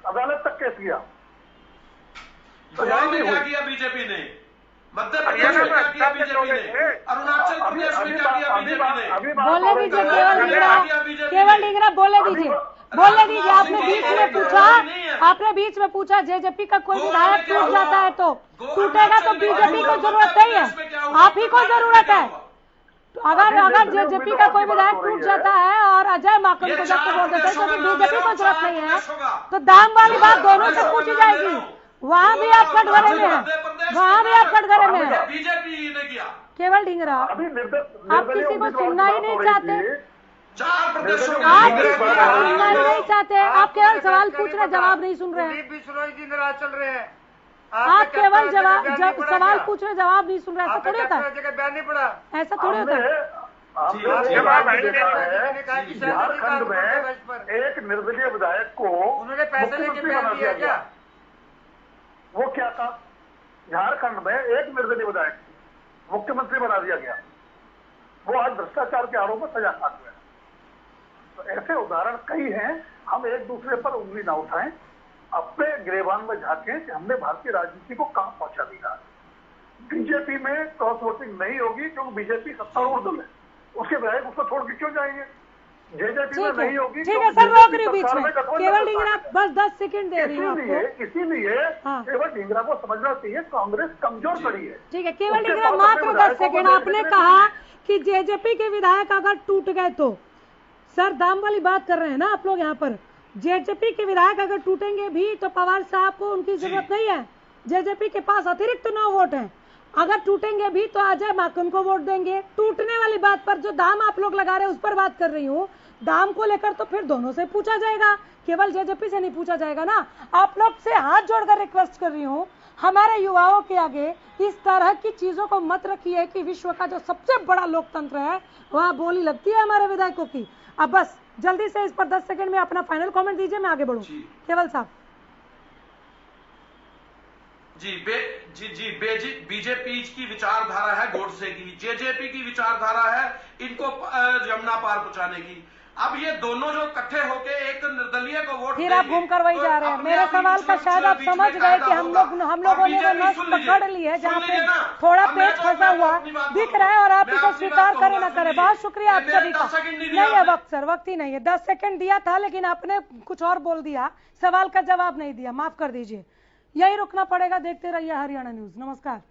अदालत तक केस किया। गोवा में क्या किया बीजेपी ने, मध्य प्रदेश में क्या किया बीजेपी ने, अरुणाचल प्रदेश में क्या किया बीजेपी ने? बोलने दीजिए केवल ढींगरा बोलने दीजिए। आपने बीच में पूछा जेजेपी का कोई विधायक टूट जाता है तो टूटेगा, तो बीजेपी को जरूरत नहीं है, आप ही को जरूरत है। तो अगर जेजेपी का कोई विधायक टूट जाता है और अजय माकन को जब बोल देते हैं तो बीजेपी को जरूरत नहीं है, तो दाम वाली बात दोनों से पूछी जाएगी। वहाँ भी आप कटघरे में हैं, वहाँ भी आप कटघरे में हैं। बीजेपी ने किया। केवल ढींगरा, आप किसी को सुनना ही नहीं चाहते, 4 प्रदेशों में आप किसी को सुनना ही नहीं चाहते, आप केवल सवाल पूछ रहे, जवाब नहीं सुन रहे हैं। चल रहे हैं, आप केवल सवाल पूछ रहे, जवाब नहीं सुन रहे, ऐसा थोड़ी होता है, बयान नहीं पड़ा, ऐसा थोड़ी होता है। झारखंड में एक निर्दलीय विधायक को उन्होंने पैसे लेके बयान दिया क्या? वो क्या था, झारखंड में एक निर्दलीय विधायक मुख्यमंत्री बना दिया गया, वो आज भ्रष्टाचार के आरोप में सजा काट गया। तो ऐसे उदाहरण कई हैं, हम एक दूसरे पर उंगली ना उठाएं, अपने गिरेबान में झांकें कि हमने भारतीय राजनीति को कहां पहुंचा दिया। बीजेपी में क्रॉस वोटिंग नहीं होगी क्योंकि बीजेपी सत्तारूढ़ दल है, उसके विधायक उसको छोड़ के क्यों जाएंगे? जेजेपी में नहीं होगी, ठीक है सर, रोक रही बीच में। केवल ढींगरा बस 10 सेकंड दे रही हूँ आपको। इसीलिए केवल ढींगरा को समझना चाहिए कांग्रेस कमजोर पड़ी है। ठीक है केवल ढींगरा, मात्र 10 सेकंड। आपने कहा कि जेजेपी के विधायक अगर टूट गए तो, सर दाम वाली बात कर रहे हैं ना आप लोग यहाँ पर। जेजेपी के विधायक अगर टूटेंगे भी तो पवार साहब को उनकी जरूरत नहीं है, जेजेपी के पास अतिरिक्त 9 वोट हैं। अगर टूटेंगे भी तो अजय माकन को वोट देंगे। टूटने वाली बात पर जो दाम आप लोग लगा रहे हैं उस पर बात कर रही हूँ। दाम को लेकर तो फिर दोनों से पूछा जाएगा, केवल जेजेपी से नहीं पूछा जाएगा ना। आप लोग से हाथ जोड़कर रिक्वेस्ट कर रही हूँ, हमारे युवाओं के आगे इस तरह की चीजों को मत रखिए कि विश्व का जो सबसे बड़ा लोकतंत्र है वहाँ बोली लगती है हमारे विधायकों की। अब बस जल्दी से इस पर 10 सेकंड में अपना फाइनल कमेंट दीजिए, मैं आगे बढ़ूं। केवल साहब बीजेपी की विचारधारा है गोडसे की, जेजेपी की विचारधारा है इनको यमुना पार पहुंचाने की। अब ये दोनों जो इकट्ठे होके एक निर्दलीय को वोट फिर आप घूम कर वही जा रहे हैं। मेरे सवाल का शायद आप समझ गए कि हम लोगों ने वो नस पकड़ ली है जहाँ पे थोड़ा पेट फंसा हुआ दिख रहा है और आप इसे स्वीकार करें ना करें। बहुत शुक्रिया आप सभी का। नहीं है वक्त सर, वक्त ही नहीं है। 10 सेकंड दिया था लेकिन आपने कुछ और बोल दिया, सवाल का जवाब नहीं दिया, माफ कर दीजिए। यही रुकना पड़ेगा। देखते रहिए हरियाणा न्यूज। नमस्कार।